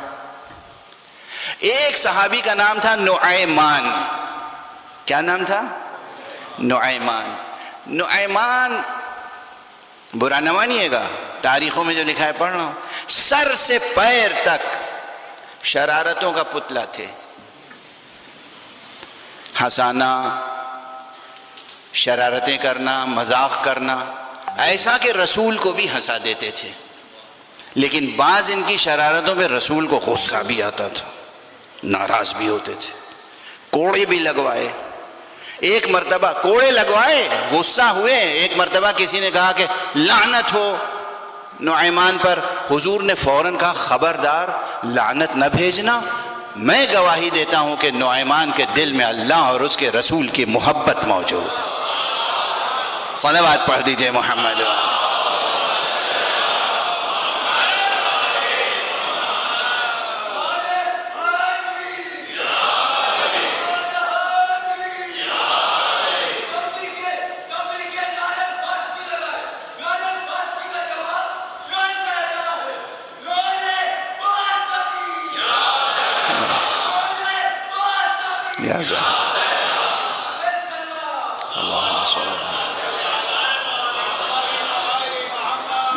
ایک صحابی کا نام تھا نعیمان. کیا نام تھا؟ نعیمان. نعیمان برا نہ مانیے گا، تاریخوں میں جو لکھا ہے پڑھ رہا ہوں. سر سے پیر تک شرارتوں کا پتلا تھے. ہنسانا، شرارتیں کرنا، مذاق کرنا، ایسا کہ رسول کو بھی ہنسا دیتے تھے. لیکن بعض ان کی شرارتوں پہ رسول کو غصہ بھی آتا تھا، ناراض بھی ہوتے تھے. کوڑے بھی لگوائے. ایک مرتبہ کوڑے لگوائے، غصہ ہوئے. ایک مرتبہ کسی نے کہا کہ لعنت ہو نعیمان پر. حضور نے فوراً کہا خبردار، لعنت نہ بھیجنا. میں گواہی دیتا ہوں کہ نعیمان کے دل میں اللہ اور اس کے رسول کی محبت موجود ہے. صلوات پڑھ دیجئے محمد.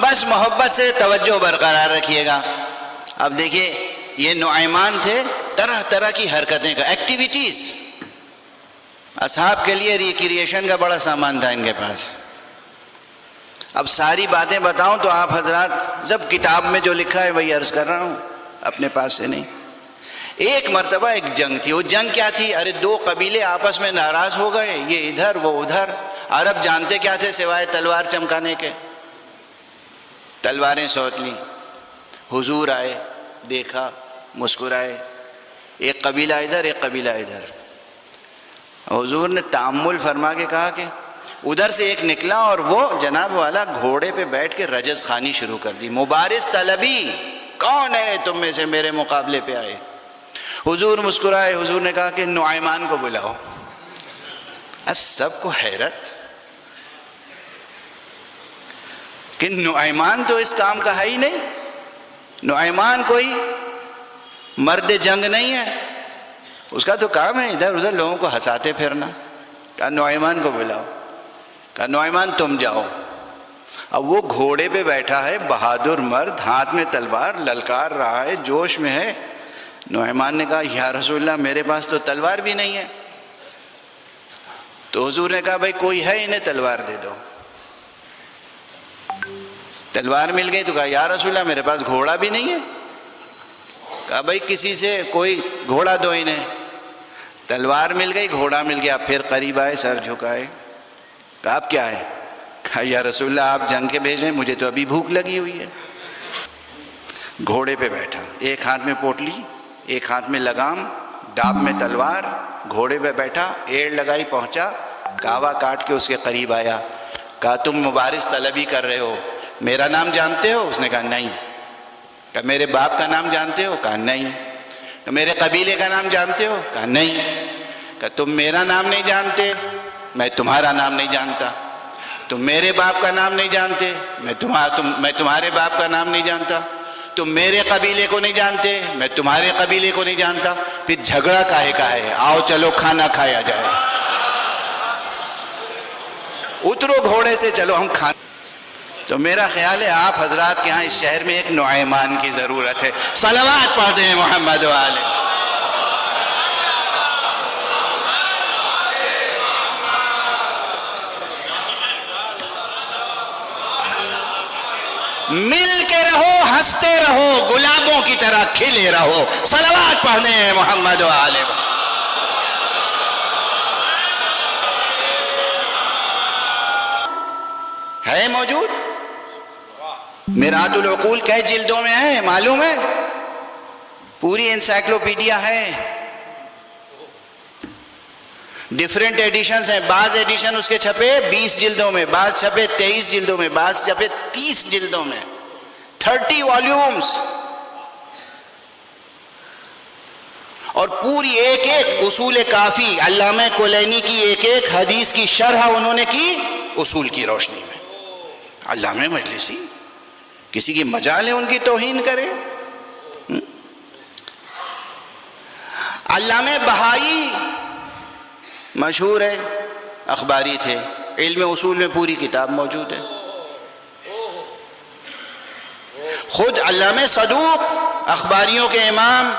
بس محبت سے توجہ برقرار رکھیے گا. اب دیکھیے یہ نعیمان تھے، طرح طرح کی حرکتیں کا ایکٹیویٹیز. اصحاب کے لیے ریکریشن کا بڑا سامان تھا ان کے پاس. اب ساری باتیں بتاؤں تو آپ حضرات جب کتاب میں جو لکھا ہے وہی عرض کر رہا ہوں، اپنے پاس سے نہیں. ایک مرتبہ ایک جنگ تھی. وہ جنگ کیا تھی؟ ارے دو قبیلے آپس میں ناراض ہو گئے، یہ ادھر وہ ادھر. عرب جانتے کیا تھے سوائے تلوار چمکانے کے؟ تلواریں سوت لیں. حضور آئے، دیکھا، مسکرائے. ایک قبیلہ ادھر، ایک قبیلہ ادھر. حضور نے تأمل فرما کے کہا کہ ادھر سے ایک نکلا اور وہ جناب والا گھوڑے پہ بیٹھ کے رجز خوانی شروع کر دی. مبارز طلبی، کون ہے تم میں سے میرے مقابلے پہ آئے؟ حضور مسکرائے. حضور نے کہا کہ نعیمان کو بلاؤ. اب سب کو حیرت کہ نعیمان تو اس کام کا ہے ہی نہیں. نعیمان کوئی مرد جنگ نہیں ہے، اس کا تو کام ہے ادھر ادھر لوگوں کو ہنساتے پھرنا. کہا نعیمان کو بلاؤ. کہا نعیمان تم جاؤ. اب وہ گھوڑے پہ بیٹھا ہے، بہادر مرد، ہاتھ میں تلوار، للکار رہا ہے، جوش میں ہے. نعیمان نے کہا یا رسول اللہ میرے پاس تو تلوار بھی نہیں ہے. تو حضور نے کہا بھائی کوئی ہے انہیں تلوار دے دو. تلوار مل گئی تو کہا یا رسول اللہ میرے پاس گھوڑا بھی نہیں ہے. کہا بھائی کسی سے کوئی گھوڑا دو انہیں. تلوار مل گئی، گھوڑا مل گیا. پھر قریب آئے، سر جھکائے. کہا اب کیا ہے؟ کہا یا رسول اللہ آپ جنگ کے بھیجیں، مجھے تو ابھی بھوک لگی ہوئی ہے۔ گھوڑے پہ بیٹھا، ایک ہاتھ میں پوٹلی، ایک ہاتھ میں لگام، ڈاب میں تلوار، گھوڑے پہ بیٹھا، ایڑ لگائی، پہنچا، کعوہ کاٹ کے اس کے قریب آیا، کہا تم مبارز طلبی کر رہے ہو، میرا نام جانتے ہو؟ اس نے کہا نہیں۔ کہا میرے باپ کا نام جانتے ہو؟ کہا نہیں۔ کہا میرے قبیلے کا نام جانتے ہو؟ کہا نہیں۔ کہا تم میرا نام نہیں جانتے، میں تمہارا نام نہیں جانتا۔ تم میرے باپ کا نام نہیں جانتے، میں تمہارے باپ کا نام نہیں جانتا۔ تم میرے قبیلے کو نہیں جانتے، میں تمہارے قبیلے کو نہیں جانتا، پھر جھگڑا کاہے کا ہے؟ آؤ چلو کھانا کھایا جائے۔ اترو گھوڑے سے، چلو ہم کھانا۔ تو میرا خیال ہے آپ حضرات کے ہاں اس شہر میں ایک نعیمان کی ضرورت ہے۔ صلوات پڑھ دیں محمد والے۔ مل کے رہو، ہنستے رہو، گلابوں کی طرح کھلے رہو۔ صلوات پڑھ دیں محمد والے۔ ہے موجود؟ میرات العقول کئی جلدوں میں ہے معلوم ہے؟ پوری انسائکلوپیڈیا ہے، ڈیفرنٹ ایڈیشنز ہیں۔ بعض ایڈیشن اس کے چھپے 20 جلدوں میں، بعض چھپے 23 جلدوں میں، بعض چھپے 30 جلدوں میں، 30 والیومز۔ اور پوری ایک ایک اصول کافی، علامہ کلینی کی ایک ایک حدیث کی شرح انہوں نے کی اصول کی روشنی میں۔ علامہ مجلسی کسی کی مجال ہے ان کی توہین کرے؟ علامہ بہائی مشہور ہے، اخباری تھے، علم اصول میں پوری کتاب موجود ہے۔ خود علامہ صدوق اخباریوں کے امام،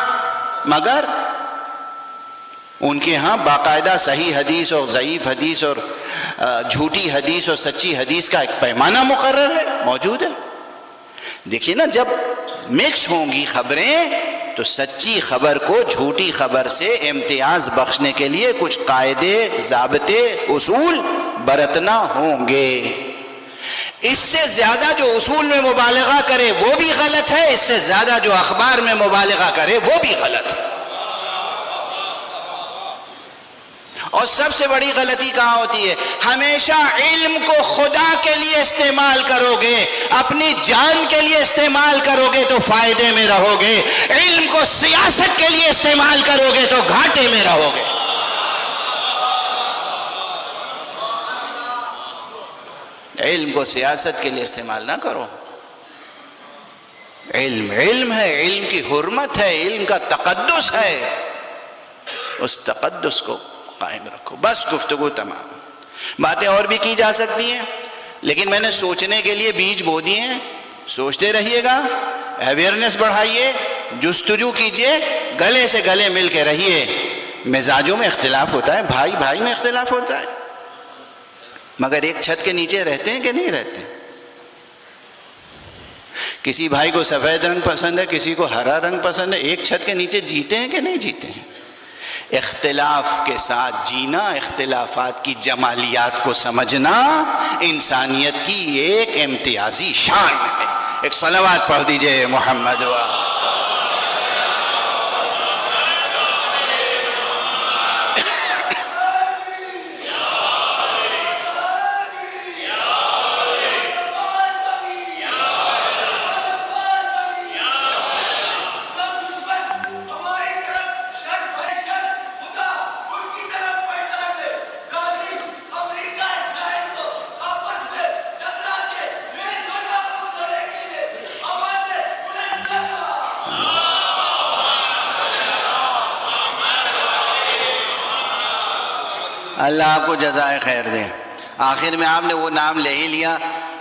مگر ان کے ہاں باقاعدہ صحیح حدیث اور ضعیف حدیث اور جھوٹی حدیث اور سچی حدیث کا ایک پیمانہ مقرر ہے، موجود ہے۔ دیکھیے نا، جب مکس ہوں گی خبریں تو سچی خبر کو جھوٹی خبر سے امتیاز بخشنے کے لیے کچھ قاعدے، ضابطے، اصول برتنا ہوں گے۔ اس سے زیادہ جو اصول میں مبالغہ کرے وہ بھی غلط ہے، اس سے زیادہ جو اخبار میں مبالغہ کرے وہ بھی غلط ہے۔ اور سب سے بڑی غلطی کہاں ہوتی ہے؟ ہمیشہ علم کو خدا کے لیے استعمال کرو گے، اپنی جان کے لیے استعمال کرو گے تو فائدے میں رہو گے، علم کو سیاست کے لیے استعمال کرو گے تو گھاٹے میں رہو گے۔ علم کو سیاست کے لیے استعمال نہ کرو۔ علم علم ہے، علم کی حرمت ہے، علم کا تقدس ہے، اس تقدس کو قائم رکھو۔ بس گفتگو تمام۔ باتیں اور بھی کی جا سکتی ہیں، لیکن میں نے سوچنے کے لیے بیج بو دیے ہیں۔ سوچتے رہیے گا، اویئرنیس بڑھائیے، جستجو کیجئے، گلے سے گلے مل کے رہیے۔ مزاجوں میں اختلاف ہوتا ہے، بھائی بھائی میں اختلاف ہوتا ہے، مگر ایک چھت کے نیچے رہتے ہیں کہ نہیں رہتے؟ کسی بھائی کو سفید رنگ پسند ہے، کسی کو ہرا رنگ پسند ہے، ایک چھت کے نیچے جیتے ہیں کہ نہیں جیتے ہیں؟ اختلاف کے ساتھ جینا، اختلافات کی جمالیات کو سمجھنا انسانیت کی ایک امتیازی شان ہے۔ ایک صلوات پڑھ دیجئے محمد و اللہ آپ کو جزائے خیر دے۔ آخر میں آپ نے وہ نام لے ہی لیا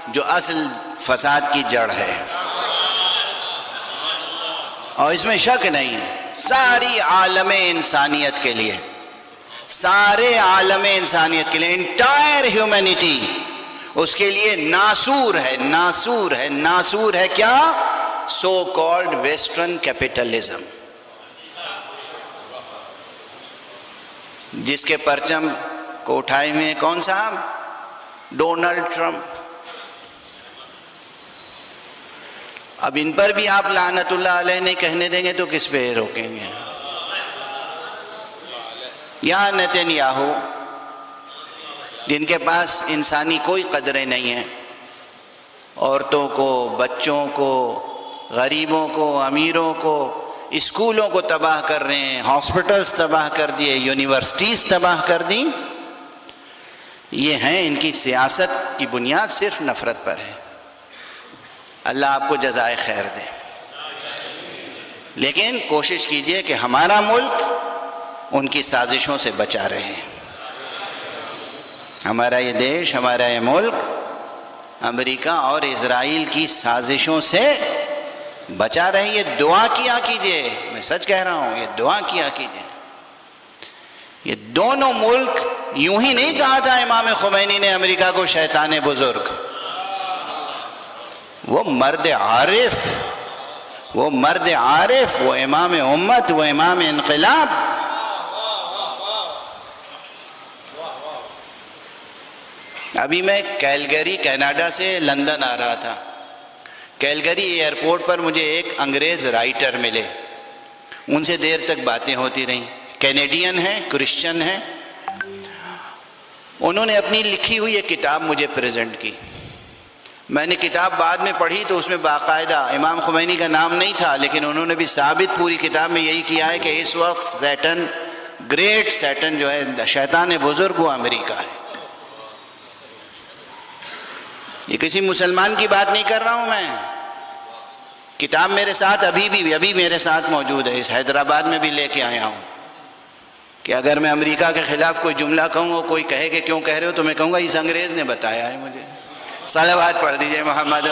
جو اصل فساد کی جڑ ہے، اور اس میں شک نہیں، ساری عالم انسانیت کے لیے، سارے عالم انسانیت کے لیے، انٹائر ہیومینٹی، اس کے لیے ناسور ہے، ناسور ہے، ناسور ہے کیا؟ سو کالڈ ویسٹرن کیپٹلزم، جس کے پرچم کو اٹھائے ہوئے کون صاحب؟ Donald Trump. اب ان پر بھی آپ لعنت اللہ علیہ نہیں کہنے دیں گے تو کس پہ روکیں گے؟ یا نتنیاہو جن کے پاس انسانی کوئی قدریں نہیں ہیں، عورتوں کو، بچوں کو، غریبوں کو، امیروں کو، اسکولوں کو تباہ کر رہے ہیں، ہاسپٹلز تباہ کر دیے، یونیورسٹیز تباہ کر دیں. یہ ہیں ان کی سیاست کی بنیاد صرف نفرت پر ہے. اللہ آپ کو جزائے خیر دے. لیکن کوشش کیجئے کہ ہمارا ملک ان کی سازشوں سے بچا رہے. ہمارا یہ دیش، ہمارا یہ ملک امریکہ اور اسرائیل کی سازشوں سے بچا رہے. یہ دعا کیا کیجئے، میں سچ کہہ رہا ہوں، یہ دعا کیا کیجئے. یہ دونوں ملک، یوں ہی نہیں کہا تھا امام خمینی نے امریکہ کو شیطان بزرگ. وہ مرد عارف، وہ مرد عارف، وہ امام امت، وہ امام انقلاب. ابھی میں کیلگری کینیڈا سے لندن آ رہا تھا. کیلگری ایئرپورٹ پر مجھے ایک انگریز رائٹر ملے. ان سے دیر تک باتیں ہوتی رہیں. کینیڈین ہیں، کرسچن ہیں. انہوں نے اپنی لکھی ہوئی ایک کتاب مجھے پریزنٹ کی. میں نے کتاب بعد میں پڑھی تو اس میں باقاعدہ امام خمینی کا نام نہیں تھا، لیکن انہوں نے بھی ثابت پوری کتاب میں یہی کیا ہے کہ اس وقت سیٹن، گریٹ سیٹن جو ہے شیطان بزرگ، وہ امریکہ ہے. یہ کسی مسلمان کی بات نہیں کر رہا ہوں میں. کتاب میرے ساتھ ابھی میرے ساتھ موجود ہے. اس حیدرآباد میں بھی لے کے آیا ہوں کہ اگر میں امریکہ کے خلاف کوئی جملہ کہوں اور کوئی کہے کہ کیوں کہہ رہے ہو، تو میں کہوں گا اس انگریز نے بتایا ہے مجھے. صلوات پڑھ دیجئے محمد.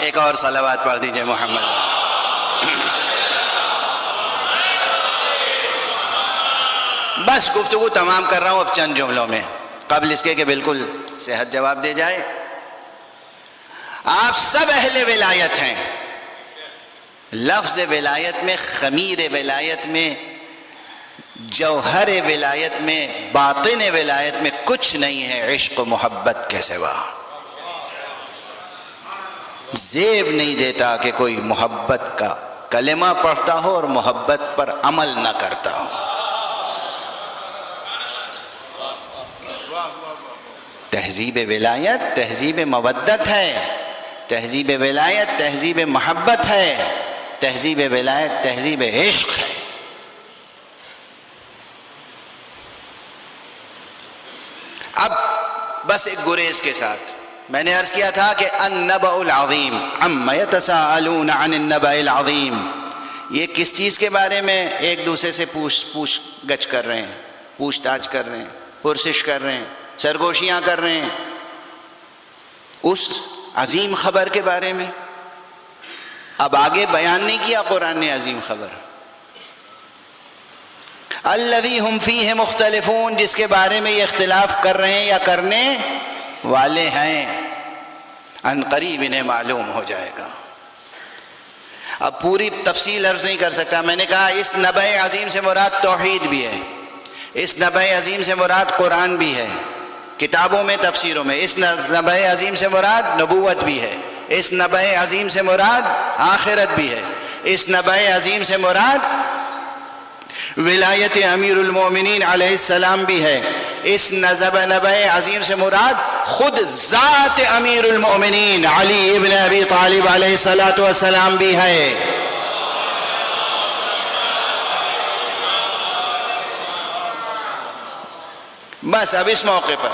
ایک اور صلوات پڑھ دیجئے محمد. بس گفتگو تمام کر رہا ہوں اب چند جملوں میں، قبل اس کے کہ بالکل صحت جواب دے جائے. آپ سب اہل ولایت ہیں. لفظ ولایت میں، خمیر ولایت میں، جوہر ولایت میں، باطن ولایت میں کچھ نہیں ہے عشق و محبت کے سوا. زیب نہیں دیتا کہ کوئی محبت کا کلمہ پڑھتا ہو اور محبت پر عمل نہ کرتا ہو. تہذیب ولایت تہذیب مودت ہے. تہذیب ولایت تہذیب محبت ہے. تہذیب ولایت تہذیب عشق ہے. اب بس ایک گریز کے ساتھ میں نے عرض کیا تھا کہ النبأ العظیم عما یتساءلون عن النبأ العظیم، یہ کس چیز کے بارے میں ایک دوسرے سے پوچھ گچھ کر رہے ہیں، پوچھ تاچھ کر رہے ہیں، پرسش کر رہے ہیں، سرگوشیاں کر رہے ہیں؟ اس عظیم خبر کے بارے میں. اب آگے بیان نہیں کیا قرآن نے عظیم خبر. الذی ہم فیہ مختلفون، جس کے بارے میں یہ اختلاف کر رہے ہیں یا کرنے والے ہیں، ان قریب انہیں معلوم ہو جائے گا. اب پوری تفصیل عرض نہیں کر سکتا. میں نے کہا اس نبأ عظیم سے مراد توحید بھی ہے، اس نبأ عظیم سے مراد قرآن بھی ہے، کتابوں میں، تفسیروں میں. اس نبأ عظیم سے مراد نبوت بھی ہے، اس نبأ عظیم سے مراد آخرت بھی ہے، اس نبأ عظیم سے مراد ولایت امیر المومنین علیہ السلام بھی ہے، اس نبأ عظیم سے مراد خود ذات امیر المومنین علی ابن ابی طالب علیہ السلام بھی ہے. بس اب اس موقع پر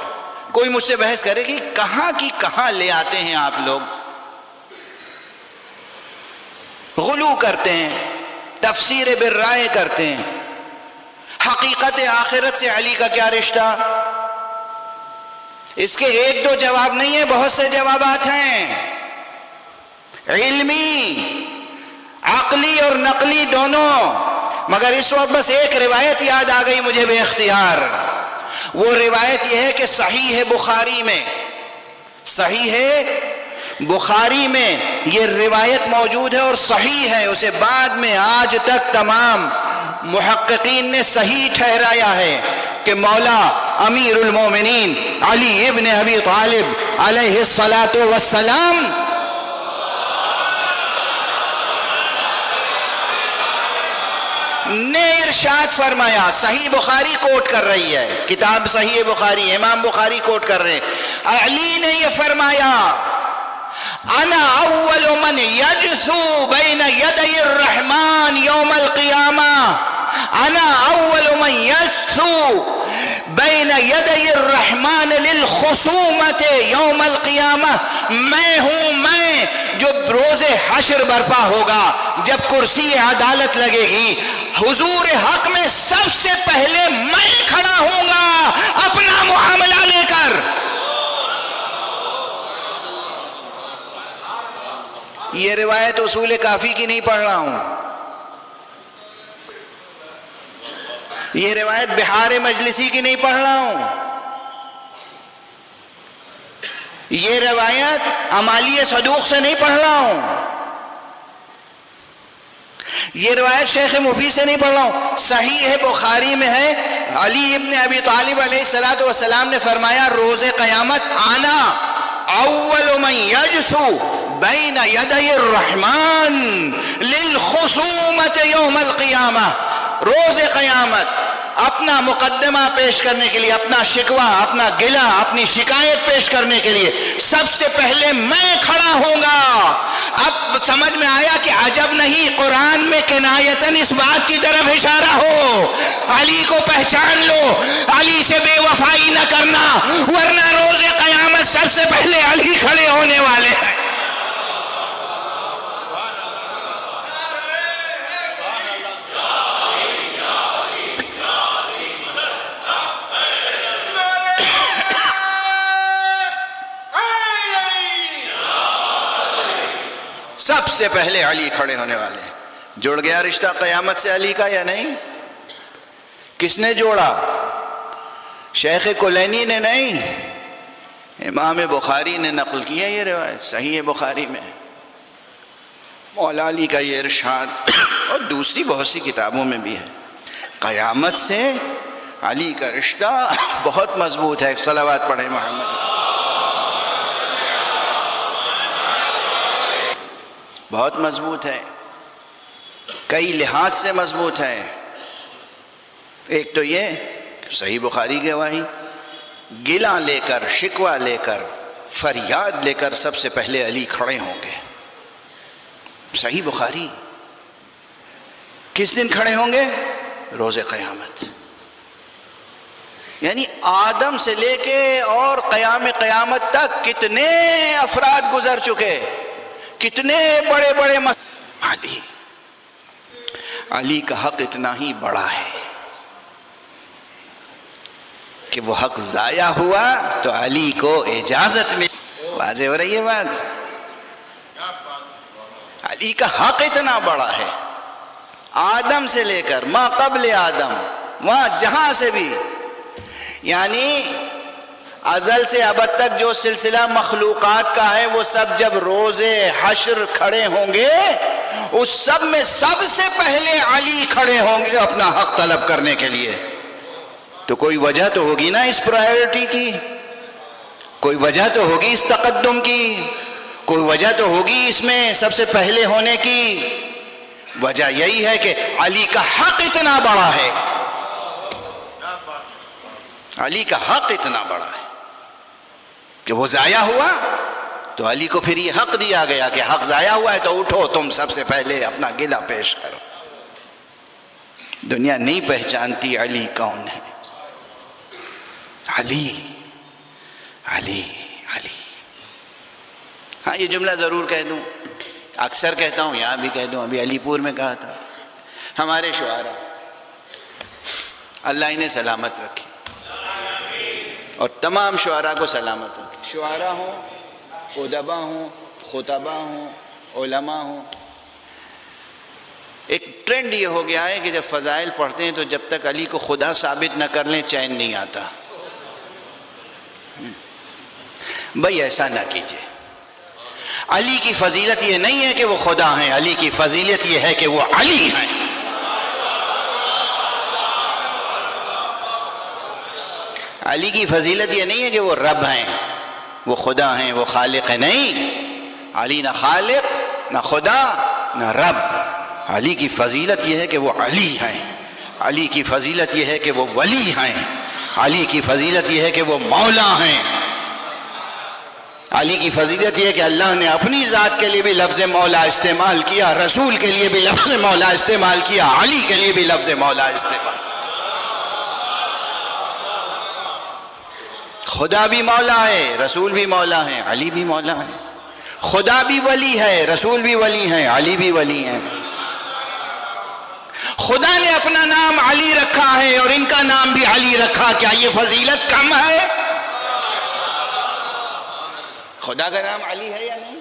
کوئی مجھ سے بحث کرے کہ کہاں کی کہاں لے آتے ہیں آپ لوگ، غلو کرتے ہیں، تفسیر بالرائے کرتے ہیں. حقیقت آخرت سے علی کا کیا رشتہ؟ اس کے ایک دو جواب نہیں ہیں، بہت سے جوابات ہیں، علمی، عقلی اور نقلی دونوں. مگر اس وقت بس ایک روایت یاد آ گئی مجھے بے اختیار. وہ روایت یہ ہے کہ صحیح بخاری میں، صحیح بخاری میں یہ روایت موجود ہے اور صحیح ہے. اسے بعد میں آج تک تمام محققین نے صحیح ٹھہرایا ہے کہ مولا امیر المومنین علی ابن ابی طالب علیہ الصلاۃ والسلام نے ارشاد فرمایا، صحیح بخاری کوٹ کر رہی ہے، کتاب صحیح بخاری، امام بخاری کوٹ کر رہے ہیں، علی نے یہ فرمایا انا اول من یجثو بین یدی الرحمن یوم القیامہ، انا اول من یجثو بین یدی الرحمن للخصومت یوم القیامہ، میں ہوں میں جو روز حشر برپا ہوگا، جب کرسی عدالت لگے گی، حضور حق میں سب سے پہلے میں کھڑا ہوں گا اپنا معاملہ لے کر۔ یہ روایت اصول کافی کی نہیں پڑھ رہا ہوں، یہ روایت بہار مجلسی کی نہیں پڑھ رہا ہوں، یہ روایت امالی صدوق سے نہیں پڑھ رہا ہوں، یہ روایت شیخ مفید سے نہیں پڑھ رہا ہوں، صحیح بخاری میں ہے۔ علی ابن ابی طالب علیہ السلام نے فرمایا روز قیامت آنا اول من یجثو بین یدی الرحمن للخصومت یوم القیامہ، روز قیامت اپنا مقدمہ پیش کرنے کے لیے، اپنا شکوہ، اپنا گلہ، اپنی شکایت پیش کرنے کے لیے سب سے پہلے میں کھڑا ہوں گا۔ اب سمجھ میں آیا کہ عجب نہیں قرآن میں کنایتاً اس بات کی طرف اشارہ ہو، علی کو پہچان لو، علی سے بے وفائی نہ کرنا، ورنہ روز قیامت سب سے پہلے علی کھڑے ہونے والے ہیں۔ سب سے پہلے علی کھڑے ہونے والے ہیں۔ جڑ گیا رشتہ قیامت سے علی کا یا نہیں؟ کس نے جوڑا؟ شیخ کلینی نے نہیں، امام بخاری نے نقل کیا یہ روایت صحیح بخاری میں، مولا علی کا یہ ارشاد، اور دوسری بہت سی کتابوں میں بھی ہے۔ قیامت سے علی کا رشتہ بہت مضبوط ہے۔ صلوات پڑھیں محمد، بہت مضبوط ہے، کئی لحاظ سے مضبوط ہے۔ ایک تو یہ صحیح بخاری کی گواہی، گلہ لے کر، شکوہ لے کر، فریاد لے کر سب سے پہلے علی کھڑے ہوں گے۔ صحیح بخاری، کس دن کھڑے ہوں گے؟ روز قیامت۔ یعنی آدم سے لے کے اور قیام قیامت تک کتنے افراد گزر چکے، کتنے بڑے بڑے علی کا حق اتنا ہی بڑا ہے کہ وہ حق ضائع ہوا تو علی کو اجازت ملی۔ واضح ہو رہی ہے بات؟ علی کا حق اتنا بڑا ہے، آدم سے لے کر ما قبل آدم، وہاں جہاں سے بھی، یعنی ازل سے ابد تک جو سلسلہ مخلوقات کا ہے وہ سب جب روز حشر کھڑے ہوں گے، اس سب میں سب سے پہلے علی کھڑے ہوں گے اپنا حق طلب کرنے کے لیے۔ تو کوئی وجہ تو ہوگی نا اس پرائیورٹی کی، کوئی وجہ تو ہوگی اس تقدم کی، کوئی وجہ تو ہوگی اس میں سب سے پہلے ہونے کی۔ وجہ یہی ہے کہ علی کا حق اتنا بڑا ہے، علی کا حق اتنا بڑا ہے کہ وہ ضائع ہوا تو علی کو پھر یہ حق دیا گیا کہ حق ضائع ہوا ہے تو اٹھو تم سب سے پہلے اپنا گلہ پیش کرو۔ دنیا نہیں پہچانتی علی کون ہے۔ علی علی علی۔ ہاں یہ جملہ ضرور کہہ دوں، اکثر کہتا ہوں، یہاں بھی کہہ دوں، ابھی علی پور میں کہا تھا، ہمارے شعراء اللہ انہیں سلامت رکھے اور تمام شعراء کو سلامت رکھے، شعراء ہوں، ادبا ہوں، خطبا ہوں، علماء ہوں۔ ایک ٹرینڈ یہ ہو گیا ہے کہ جب فضائل پڑھتے ہیں تو جب تک علی کو خدا ثابت نہ کر لیں چین نہیں آتا۔ بھائی ایسا نہ کیجیے، علی کی فضیلت یہ نہیں ہے کہ وہ خدا ہیں، علی کی فضیلت یہ ہے کہ وہ علی ہیں۔ علی کی فضیلت یہ نہیں ہے کہ وہ رب ہیں، وہ خدا ہیں، وہ خالق ہیں، نہیں، علی نہ خالق نہ خدا نہ رب. علی کی فضیلت یہ ہے کہ وہ علی ہیں، علی کی فضیلت یہ ہے کہ وہ ولی ہیں، علی کی فضیلت یہ ہے کہ وہ مولا ہیں. علی کی فضیلت یہ ہے کہ اللہ نے اپنی ذات کے لیے بھی لفظ مولا استعمال کیا، رسول کے لیے بھی لفظ مولا استعمال کیا، علی کے لیے بھی لفظ مولا استعمال. خدا بھی مولا ہے، رسول بھی مولا ہے، علی بھی مولا ہے. خدا بھی ولی ہے، رسول بھی ولی ہیں، علی بھی ولی ہیں. خدا نے اپنا نام علی رکھا ہے اور ان کا نام بھی علی رکھا، کیا یہ فضیلت کم ہے؟ خدا کا نام علی ہے یا نہیں؟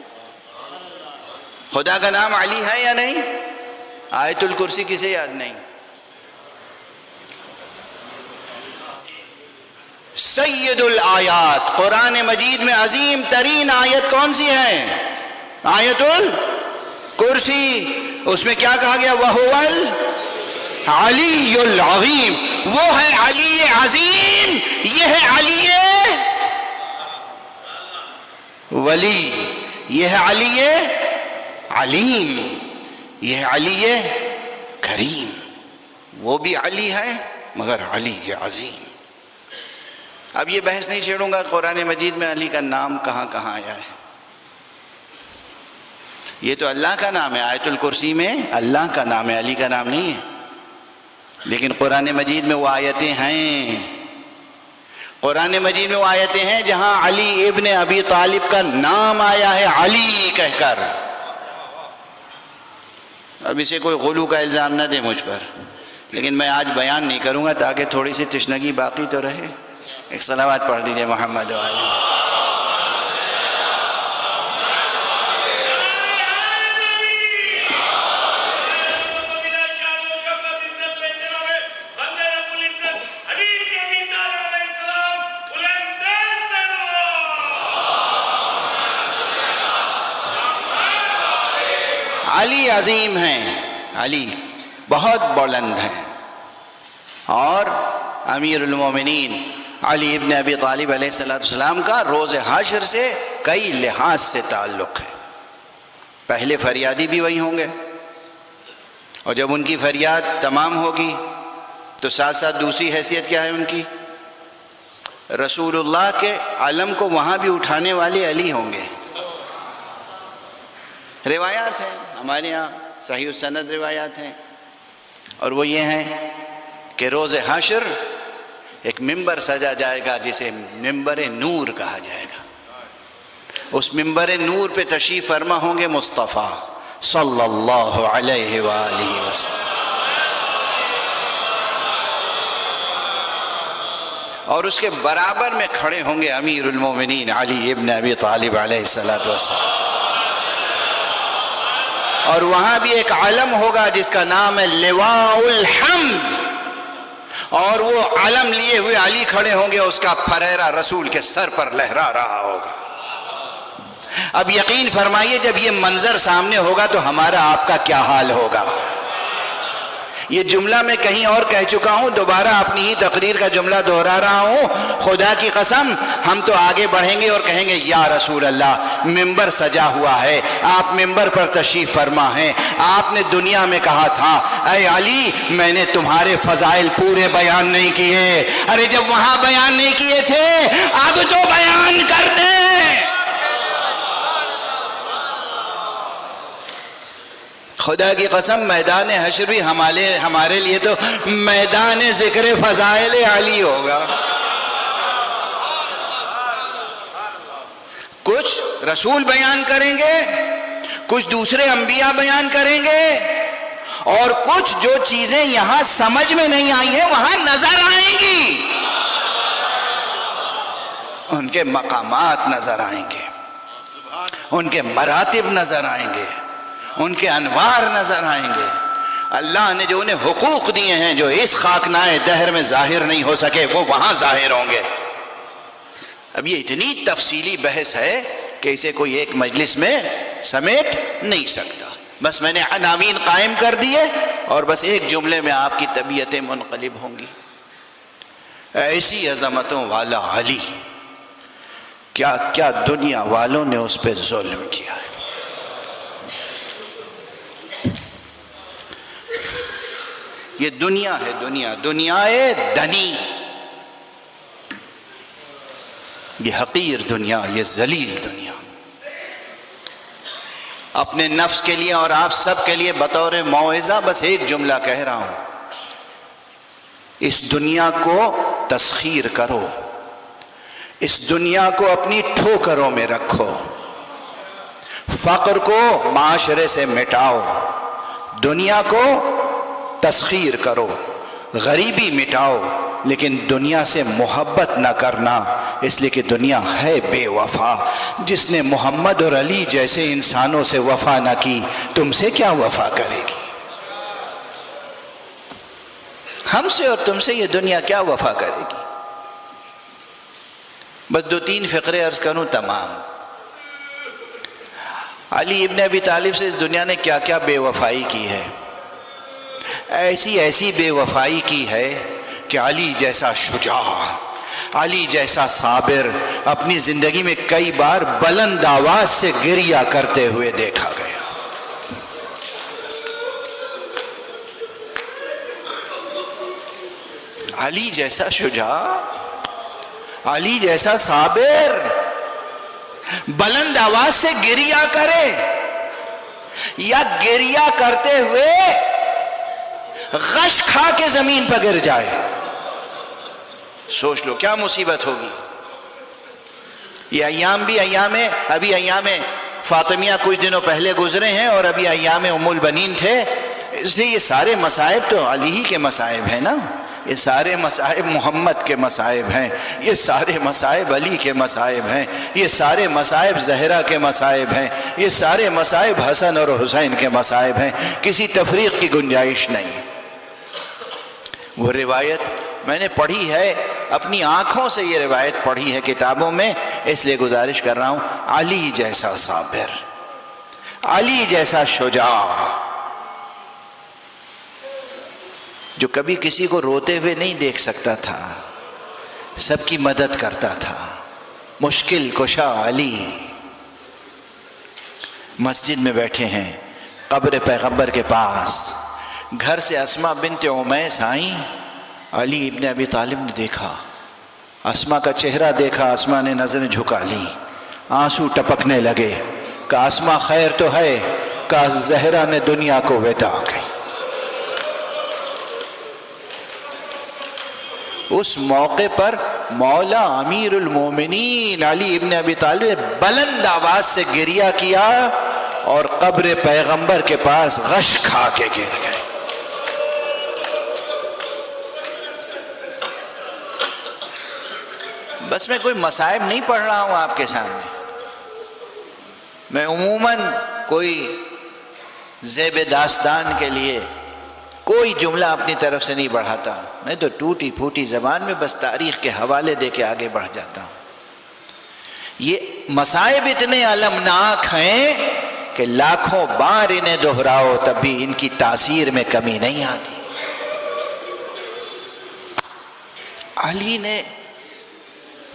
خدا کا نام علی ہے یا نہیں؟ آیت الکرسی کسے یاد نہیں؟ سید الآیات، قرآن مجید میں عظیم ترین آیت کون سی ہے؟ آیت الکرسی. اس میں کیا کہا گیا؟ وَهُوَ الْعَلِيُّ الْعَظِيمُ، وہ ہے علی عظیم، یہ ہے علی ولی، یہ ہے علی علیم، یہ ہے علی کریم. وہ بھی علی ہے مگر علی عظیم. اب یہ بحث نہیں چھیڑوں گا قرآن مجید میں علی کا نام کہاں کہاں آیا ہے. یہ تو اللہ کا نام ہے، آیت الکرسی میں اللہ کا نام ہے، علی کا نام نہیں ہے. لیکن قرآن مجید میں وہ آیتیں ہیں، قرآن مجید میں وہ آیتیں ہیں جہاں علی ابن ابی طالب کا نام آیا ہے علی کہہ کر. اب اسے کوئی غلو کا الزام نہ دے مجھ پر، لیکن میں آج بیان نہیں کروں گا تاکہ تھوڑی سی تشنگی باقی تو رہے. ایک صلوات پڑھ دیجئے محمد علیہ. علی عظیم ہیں، علی بہت بلند ہیں، اور امیر المومنین علی ابن ابی طالب علیہ السلام کا روز حشر سے کئی لحاظ سے تعلق ہے. پہلے فریادی بھی وہی ہوں گے، اور جب ان کی فریاد تمام ہوگی تو ساتھ ساتھ دوسری حیثیت کیا ہے ان کی؟ رسول اللہ کے علم کو وہاں بھی اٹھانے والے علی ہوں گے. روایات ہیں ہمارے یہاں، صحیح السند روایات ہیں، اور وہ یہ ہیں کہ روز حشر ایک ممبر سجا جائے گا جسے ممبر نور کہا جائے گا. اس ممبر نور پہ تشریف فرما ہوں گے مصطفیٰ صلی اللہ علیہ وآلہ وسلم، اور اس کے برابر میں کھڑے ہوں گے امیر المومنین علی ابن ابی طالب علیہ السلام. اور وہاں بھی ایک علم ہوگا جس کا نام ہے لواء الحمد، اور وہ علم لیے ہوئے علی کھڑے ہوں گے، اس کا پھریرا رسول کے سر پر لہرا رہا ہوگا. اب یقین فرمائیے جب یہ منظر سامنے ہوگا تو ہمارا آپ کا کیا حال ہوگا. یہ جملہ میں کہیں اور کہہ چکا ہوں، دوبارہ اپنی ہی تقریر کا جملہ دہرا رہا ہوں. خدا کی قسم ہم تو آگے بڑھیں گے اور کہیں گے یا رسول اللہ ممبر سجا ہوا ہے، آپ ممبر پر تشریف فرما ہیں، آپ نے دنیا میں کہا تھا اے علی میں نے تمہارے فضائل پورے بیان نہیں کیے. ارے جب وہاں بیان نہیں کیے تھے اب تو بیان کر دیں. خدا کی قسم میدان حشر بھی ہمارے لیے تو میدان ذکر فضائل علی ہوگا. کچھ رسول بیان کریں گے، کچھ دوسرے انبیاء بیان کریں گے، اور کچھ جو چیزیں یہاں سمجھ میں نہیں آئی ہیں وہاں نظر آئیں گی. ان کے مقامات نظر آئیں گے، ان کے مراتب نظر آئیں گے، ان کے انوار نظر آئیں گے. اللہ نے جو انہیں حقوق دیے ہیں جو اس خاکنائے دہر میں ظاہر نہیں ہو سکے وہ وہاں ظاہر ہوں گے. اب یہ اتنی تفصیلی بحث ہے کہ اسے کوئی ایک مجلس میں سمیٹ نہیں سکتا. بس میں نے عناوین قائم کر دیے اور بس ایک جملے میں آپ کی طبیعتیں منقلب ہوں گی. ایسی عظمتوں والا علی، کیا کیا دنیا والوں نے اس پہ ظلم کیا ہے۔ یہ دنیا ہے، دنیا دنی، یہ حقیر دنیا، یہ ذلیل دنیا۔ اپنے نفس کے لیے اور آپ سب کے لیے بطور موعظہ بس ایک جملہ کہہ رہا ہوں، اس دنیا کو تسخیر کرو، اس دنیا کو اپنی ٹھوکروں میں رکھو، فقر کو معاشرے سے مٹاؤ، دنیا کو تسخیر کرو، غریبی مٹاؤ، لیکن دنیا سے محبت نہ کرنا، اس لیے کہ دنیا ہے بے وفا۔ جس نے محمد اور علی جیسے انسانوں سے وفا نہ کی، تم سے کیا وفا کرے گی؟ ہم سے اور تم سے یہ دنیا کیا وفا کرے گی؟ بس 2-3 فقرے عرض کروں تمام۔ علی ابن ابی طالب سے اس دنیا نے کیا کیا بے وفائی کی ہے، ایسی بے وفائی کی ہے کہ علی جیسا شجاع، علی جیسا صابر اپنی زندگی میں کئی بار بلند آواز سے گریہ کرتے ہوئے دیکھا گیا۔ علی جیسا شجاع، علی جیسا صابر بلند آواز سے گریہ کرے، یا گریہ کرتے ہوئے غش کھا کے زمین پر گر جائے، سوچ لو کیا مصیبت ہوگی۔ یہ ایام بھی ابھی ایام فاطمیہ کچھ دنوں پہلے گزرے ہیں، اور ابھی ایام ام البنین تھے، اس لیے یہ سارے مصائب تو علی ہی کے مصائب ہیں نا، یہ سارے مصائب محمد کے مصائب ہیں، یہ سارے مصائب علی کے مصائب ہیں، یہ سارے مصائب زہرا کے مصائب ہیں، یہ سارے مصائب حسن اور حسین کے مصائب ہیں، کسی تفریق کی گنجائش نہیں۔ وہ روایت میں نے پڑھی ہے، اپنی آنکھوں سے یہ روایت پڑھی ہے کتابوں میں، اس لیے گزارش کر رہا ہوں، علی جیسا صابر، علی جیسا شجاع، جو کبھی کسی کو روتے ہوئے نہیں دیکھ سکتا تھا، سب کی مدد کرتا تھا، مشکل کشا علی مسجد میں بیٹھے ہیں قبر پیغمبر کے پاس، گھر سے اسماء بنت عمیس آئیں، علی ابن ابی طالب نے دیکھا، اسماء کا چہرہ دیکھا، اسماء نے نظریں جھکا لی، آنسو ٹپکنے لگے، کہا اسماء خیر تو ہے، کہا زہرا نے دنیا کو وداع کی۔ اس موقع پر مولا امیر المومنین علی ابن ابی طالب بلند آواز سے گریہ کیا اور قبر پیغمبر کے پاس غش کھا کے گر گئے۔ بس میں کوئی مصائب نہیں پڑھ رہا ہوں آپ کے سامنے، میں عموماً کوئی زیب داستان کے لیے کوئی جملہ اپنی طرف سے نہیں بڑھاتا، میں تو ٹوٹی پھوٹی زبان میں بس تاریخ کے حوالے دے کے آگے بڑھ جاتا ہوں۔ یہ مصائب اتنے المناک ہیں کہ لاکھوں بار انہیں دہراؤ تب بھی ان کی تاثیر میں کمی نہیں آتی۔ علی نے،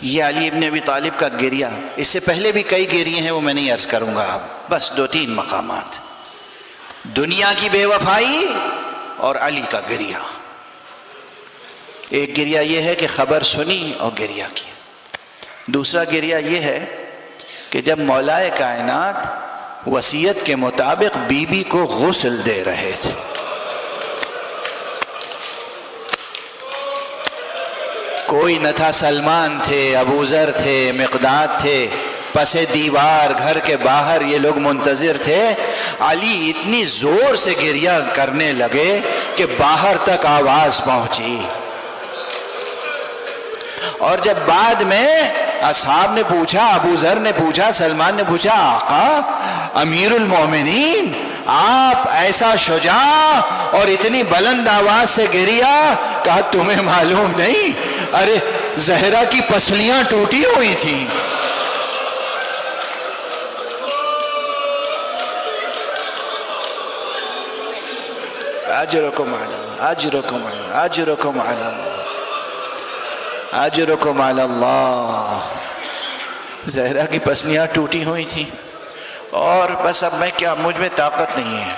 یہ علی ابن ابی طالب کا گریہ، اس سے پہلے بھی کئی گریے ہیں، وہ میں نہیں عرض کروں گا، اب بس 2-3 مقامات، دنیا کی بے وفائی اور علی کا گریہ۔ ایک گریہ یہ ہے کہ خبر سنی اور گریہ کیا، دوسرا گریہ یہ ہے کہ جب مولا کائنات وصیت کے مطابق بی بی کو غسل دے رہے تھے، کوئی نہ تھا، سلمان تھے، ابو ذر تھے، مقداد تھے، پس دیوار گھر کے باہر یہ لوگ منتظر تھے، علی اتنی زور سے گریہ کرنے لگے کہ باہر تک آواز پہنچی، اور جب بعد میں اصحاب نے پوچھا، ابو ذر نے پوچھا، سلمان نے پوچھا، آقا امیر المومنین آپ ایسا شجاع اور اتنی بلند آواز سے گریہ، کہا تمہیں معلوم نہیں، ارے زہرا کی پسلیاں ٹوٹی ہوئی تھیں۔ اجرکم علی اجرکم علی اجرکم علی، اجرکم علی اللہ. زہرا کی پسلیاں ٹوٹی ہوئی تھیں اور بس اب میں کیا، مجھ میں طاقت نہیں ہے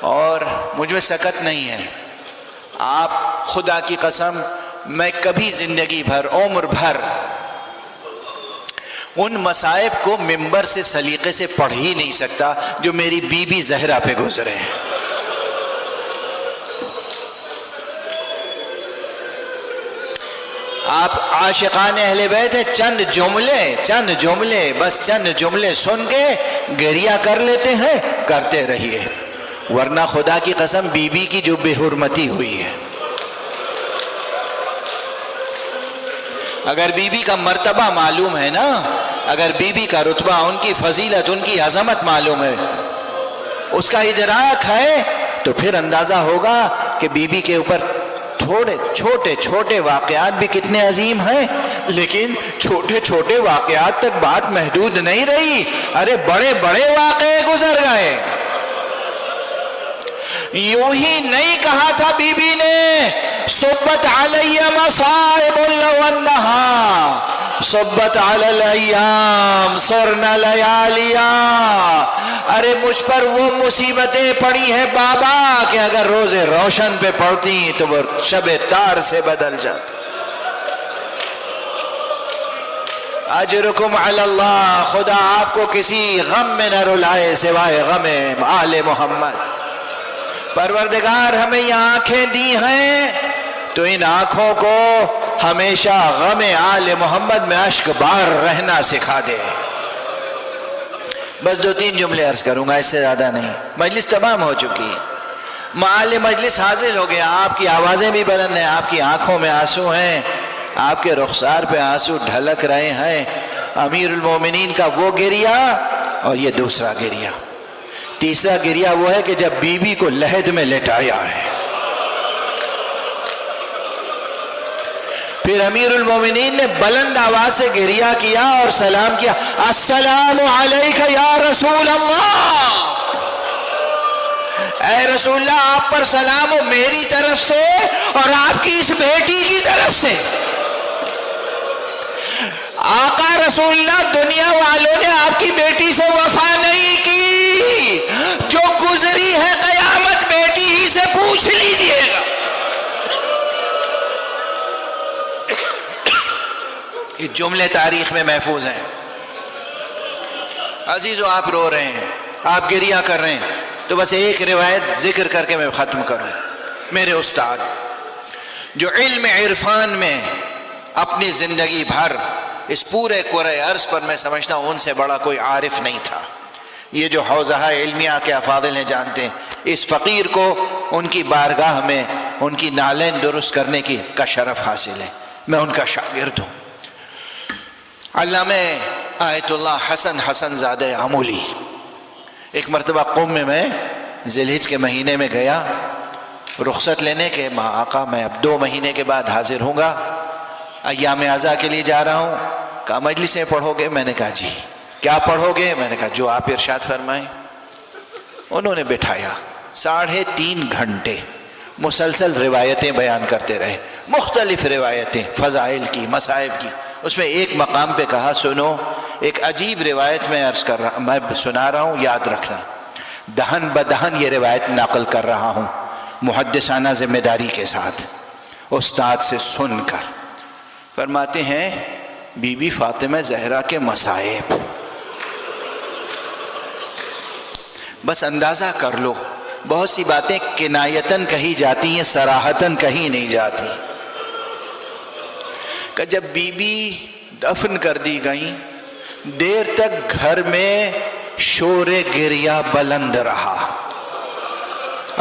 اور مجھ میں سکت نہیں ہے. آپ خدا کی قسم میں کبھی زندگی بھر، عمر بھر ان مصائب کو ممبر سے سلیقے سے پڑھ ہی نہیں سکتا جو میری بی بی زہرا پہ گزرے ہیں. آپ عاشقان اہل بیت ہیں، چند جملے بس چند جملے سن کے گریہ کر لیتے ہیں، کرتے رہیے، ورنہ خدا کی قسم بی بی کی جو بے حرمتی ہوئی ہے، اگر بی بی کا مرتبہ معلوم ہے نا، اگر بی بی کا رتبہ، ان کی فضیلت، ان کی عظمت معلوم ہے، اس کا ادراک ہے، تو پھر اندازہ ہوگا کہ بی بی کے اوپر تھوڑے چھوٹے واقعات بھی کتنے عظیم ہیں. لیکن چھوٹے واقعات تک بات محدود نہیں رہی، ارے بڑے واقعے گزر گئے. یوں ہی نہیں کہا تھا بی بی نے صبت علی مصائب لو انہا صبت علی الایام صرنا لیالیا. ارے مجھ پر وہ مصیبتیں پڑی ہیں بابا کہ اگر روز روشن پہ پڑتی تو وہ شب تار سے بدل جاتی. اجرکم علی اللہ. خدا آپ کو کسی غم میں نہ رلائے سوائے غم آل محمد. پروردگار ہمیں یہ آنکھیں دی ہیں تو ان آنکھوں کو ہمیشہ غم آل محمد میں اشک بار رہنا سکھا دے. بس 2-3 جملے عرض کروں گا، اس سے زیادہ نہیں. مجلس تمام ہو چکی ہے، معال مجلس حاصل ہو گیا. آپ کی آوازیں بھی بلند ہیں، آپ کی آنکھوں میں آنسو ہیں، آپ کے رخسار پہ آنسو ڈھلک رہے ہیں. امیر المومنین کا وہ گریہ اور یہ دوسرا گریہ. تیسرا گریہ وہ ہے کہ جب بی بی کو لحد میں لٹایا ہے. پھر امیر المومنین نے بلند آواز سے گریہ کیا اور سلام کیا، السلام علیک یا رسول اللہ. اے رسول اللہ آپ پر سلام ہو میری طرف سے اور آپ کی اس بیٹی کی طرف سے. آقا رسول اللہ دنیا والوں نے آپ کی بیٹی سے وفا نہیں کی، جو گزری ہے قیامت بیٹی ہی سے پوچھ لیجئے گا. یہ جملے تاریخ میں محفوظ ہیں. عزیزو آپ رو رہے ہیں، آپ گریہ کر رہے ہیں، تو بس ایک روایت ذکر کر کے میں ختم کروں. میرے استاد جو علم عرفان میں اپنی زندگی بھر اس پورے کرۂ ارض پر میں سمجھتا ہوں ان سے بڑا کوئی عارف نہیں تھا. یہ جو حوزہ علمیہ کے افاضل ہیں جانتے ہیں، اس فقیر کو ان کی بارگاہ میں ان کی نالین درست کرنے کا شرف حاصل ہے. میں ان کا شاگرد ہوں. علامہ آیت اللہ حسن زادہ عمولی. ایک مرتبہ قم میں ذی الحجہ کے مہینے میں گیا رخصت لینے کے. آقا میں اب 2 مہینے کے بعد حاضر ہوں گا، ایام عزا کے لیے جا رہا ہوں. کہا مجلسیں پڑھو گے؟ میں نے کہا جی. کیا پڑھو گے؟ میں نے کہا جو آپ ارشاد فرمائیں. انہوں نے بٹھایا 3.5 گھنٹے مسلسل روایتیں بیان کرتے رہے، مختلف روایتیں فضائل کی، مصائب کی. اس میں ایک مقام پہ کہا سنو، ایک عجیب روایت میں عرض کر رہا، میں سنا رہا ہوں، یاد رکھنا. دہن بدہن یہ روایت نقل کر رہا ہوں محدثانہ ذمہ داری کے ساتھ، استاد سے سن کر. فرماتے ہیں بی بی فاطمہ زہرا کے مصائب، بس اندازہ کر لو. بہت سی باتیں کنایتاً کہی جاتی ہیں، صراحتاً کہی نہیں جاتی. کہ جب بی بی دفن کر دی گئیں دیر تک گھر میں شور گریہ بلند رہا.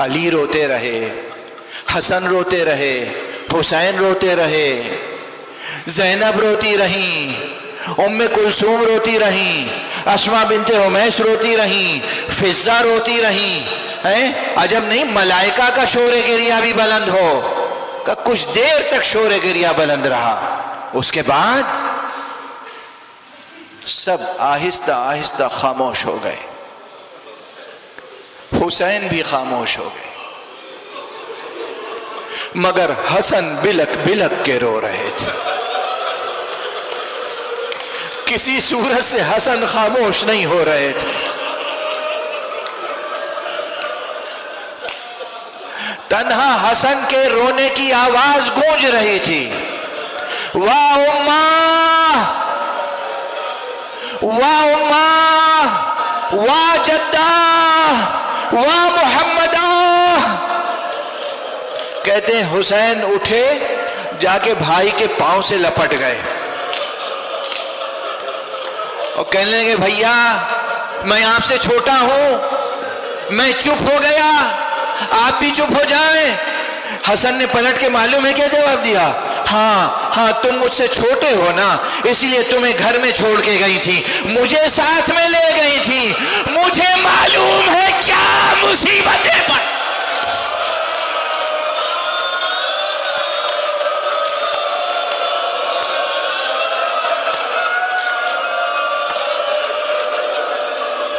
علی روتے رہے، حسن روتے رہے، حسین روتے رہے، زینب روتی رہیں، ام کلثوم روتی رہیں، اسماء بنت عمیس روتی رہیں، فضہ روتی رہیں. عجب نہیں ملائکہ کا شور گریہ بھی بلند ہو. کہ کچھ دیر تک شور گریہ بلند رہا. اس کے بعد سب آہستہ آہستہ خاموش ہو گئے. حسین بھی خاموش ہو گئے، مگر حسن بلک بلک کے رو رہے تھے. کسی صورت سے حسن خاموش نہیں ہو رہے تھے. تنہا حسن کے رونے کی آواز گونج رہی تھی. واہ اماں، واہ اماں، واہ جدہ، واہ محمدہ. کہتے ہیں حسین اٹھے، جا کے بھائی کے پاؤں سے لپٹ گئے اور کہنے لگے بھیا میں آپ سے چھوٹا ہوں، میں چپ ہو گیا، آپ بھی چپ ہو جائیں. حسن نے پلٹ کے معلوم ہے کیا جواب دیا؟ ہاں تم مجھ سے چھوٹے ہو نا، اس لیے تمہیں گھر میں چھوڑ کے گئی تھی، مجھے ساتھ میں لے گئی تھی، مجھے معلوم ہے کیا مصیبتیں پڑ.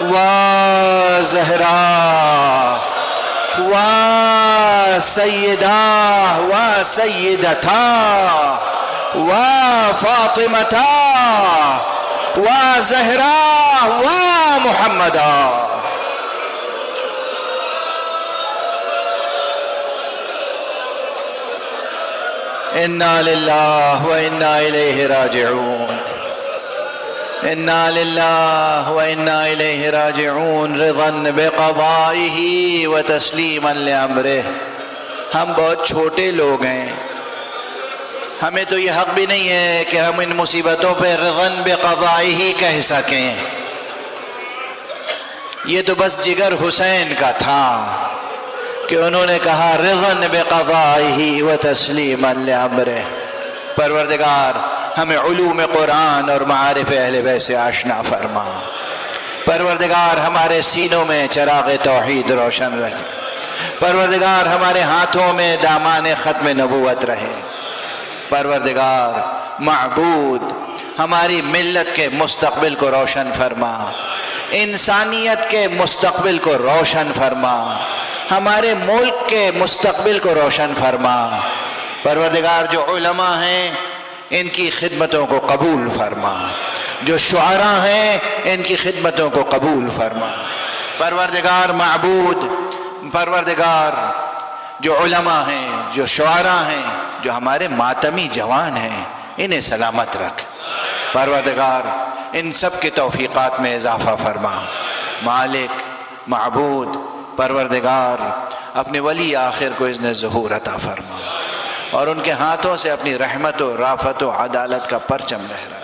واہ زہرا، واہ سیدہ، واہ سیدتا، واہ فاطمتا، واہ زہرا، واہ محمدہ. انا للہ و انا الیہ راجعون، انا للہ و انا الیہ راجعون، رضا بقضائہ و تسلیما لامرہ. ہم بہت چھوٹے لوگ ہیں، ہمیں تو یہ حق بھی نہیں ہے کہ ہم ان مصیبتوں پہ رضا بقضائہ کہہ سکیں. یہ تو بس جگر حسین کا تھا کہ انہوں نے کہا رضا بقضائہ و تسلیما لامرہ. پروردگار ہمیں علوم قرآن اور معارف اہل بیت سے آشنا فرما. پروردگار ہمارے سینوں میں چراغ توحید روشن رکھے. پروردگار ہمارے ہاتھوں میں دامان ختم نبوت رہے. پروردگار معبود ہماری ملت کے مستقبل کو روشن فرما، انسانیت کے مستقبل کو روشن فرما، ہمارے ملک کے مستقبل کو روشن فرما. پروردگار جو علماء ہیں ان کی خدمتوں کو قبول فرما، جو شعراء ہیں ان کی خدمتوں کو قبول فرما. پروردگار معبود، پروردگار جو علماء ہیں، جو شعراء ہیں، جو ہمارے ماتمی جوان ہیں، انہیں سلامت رکھ. پروردگار ان سب کے توفیقات میں اضافہ فرما. مالک، معبود، پروردگار اپنے ولی آخر کو اذن ظہور عطا فرما اور ان کے ہاتھوں سے اپنی رحمت و رافت و عدالت کا پرچم لہرا.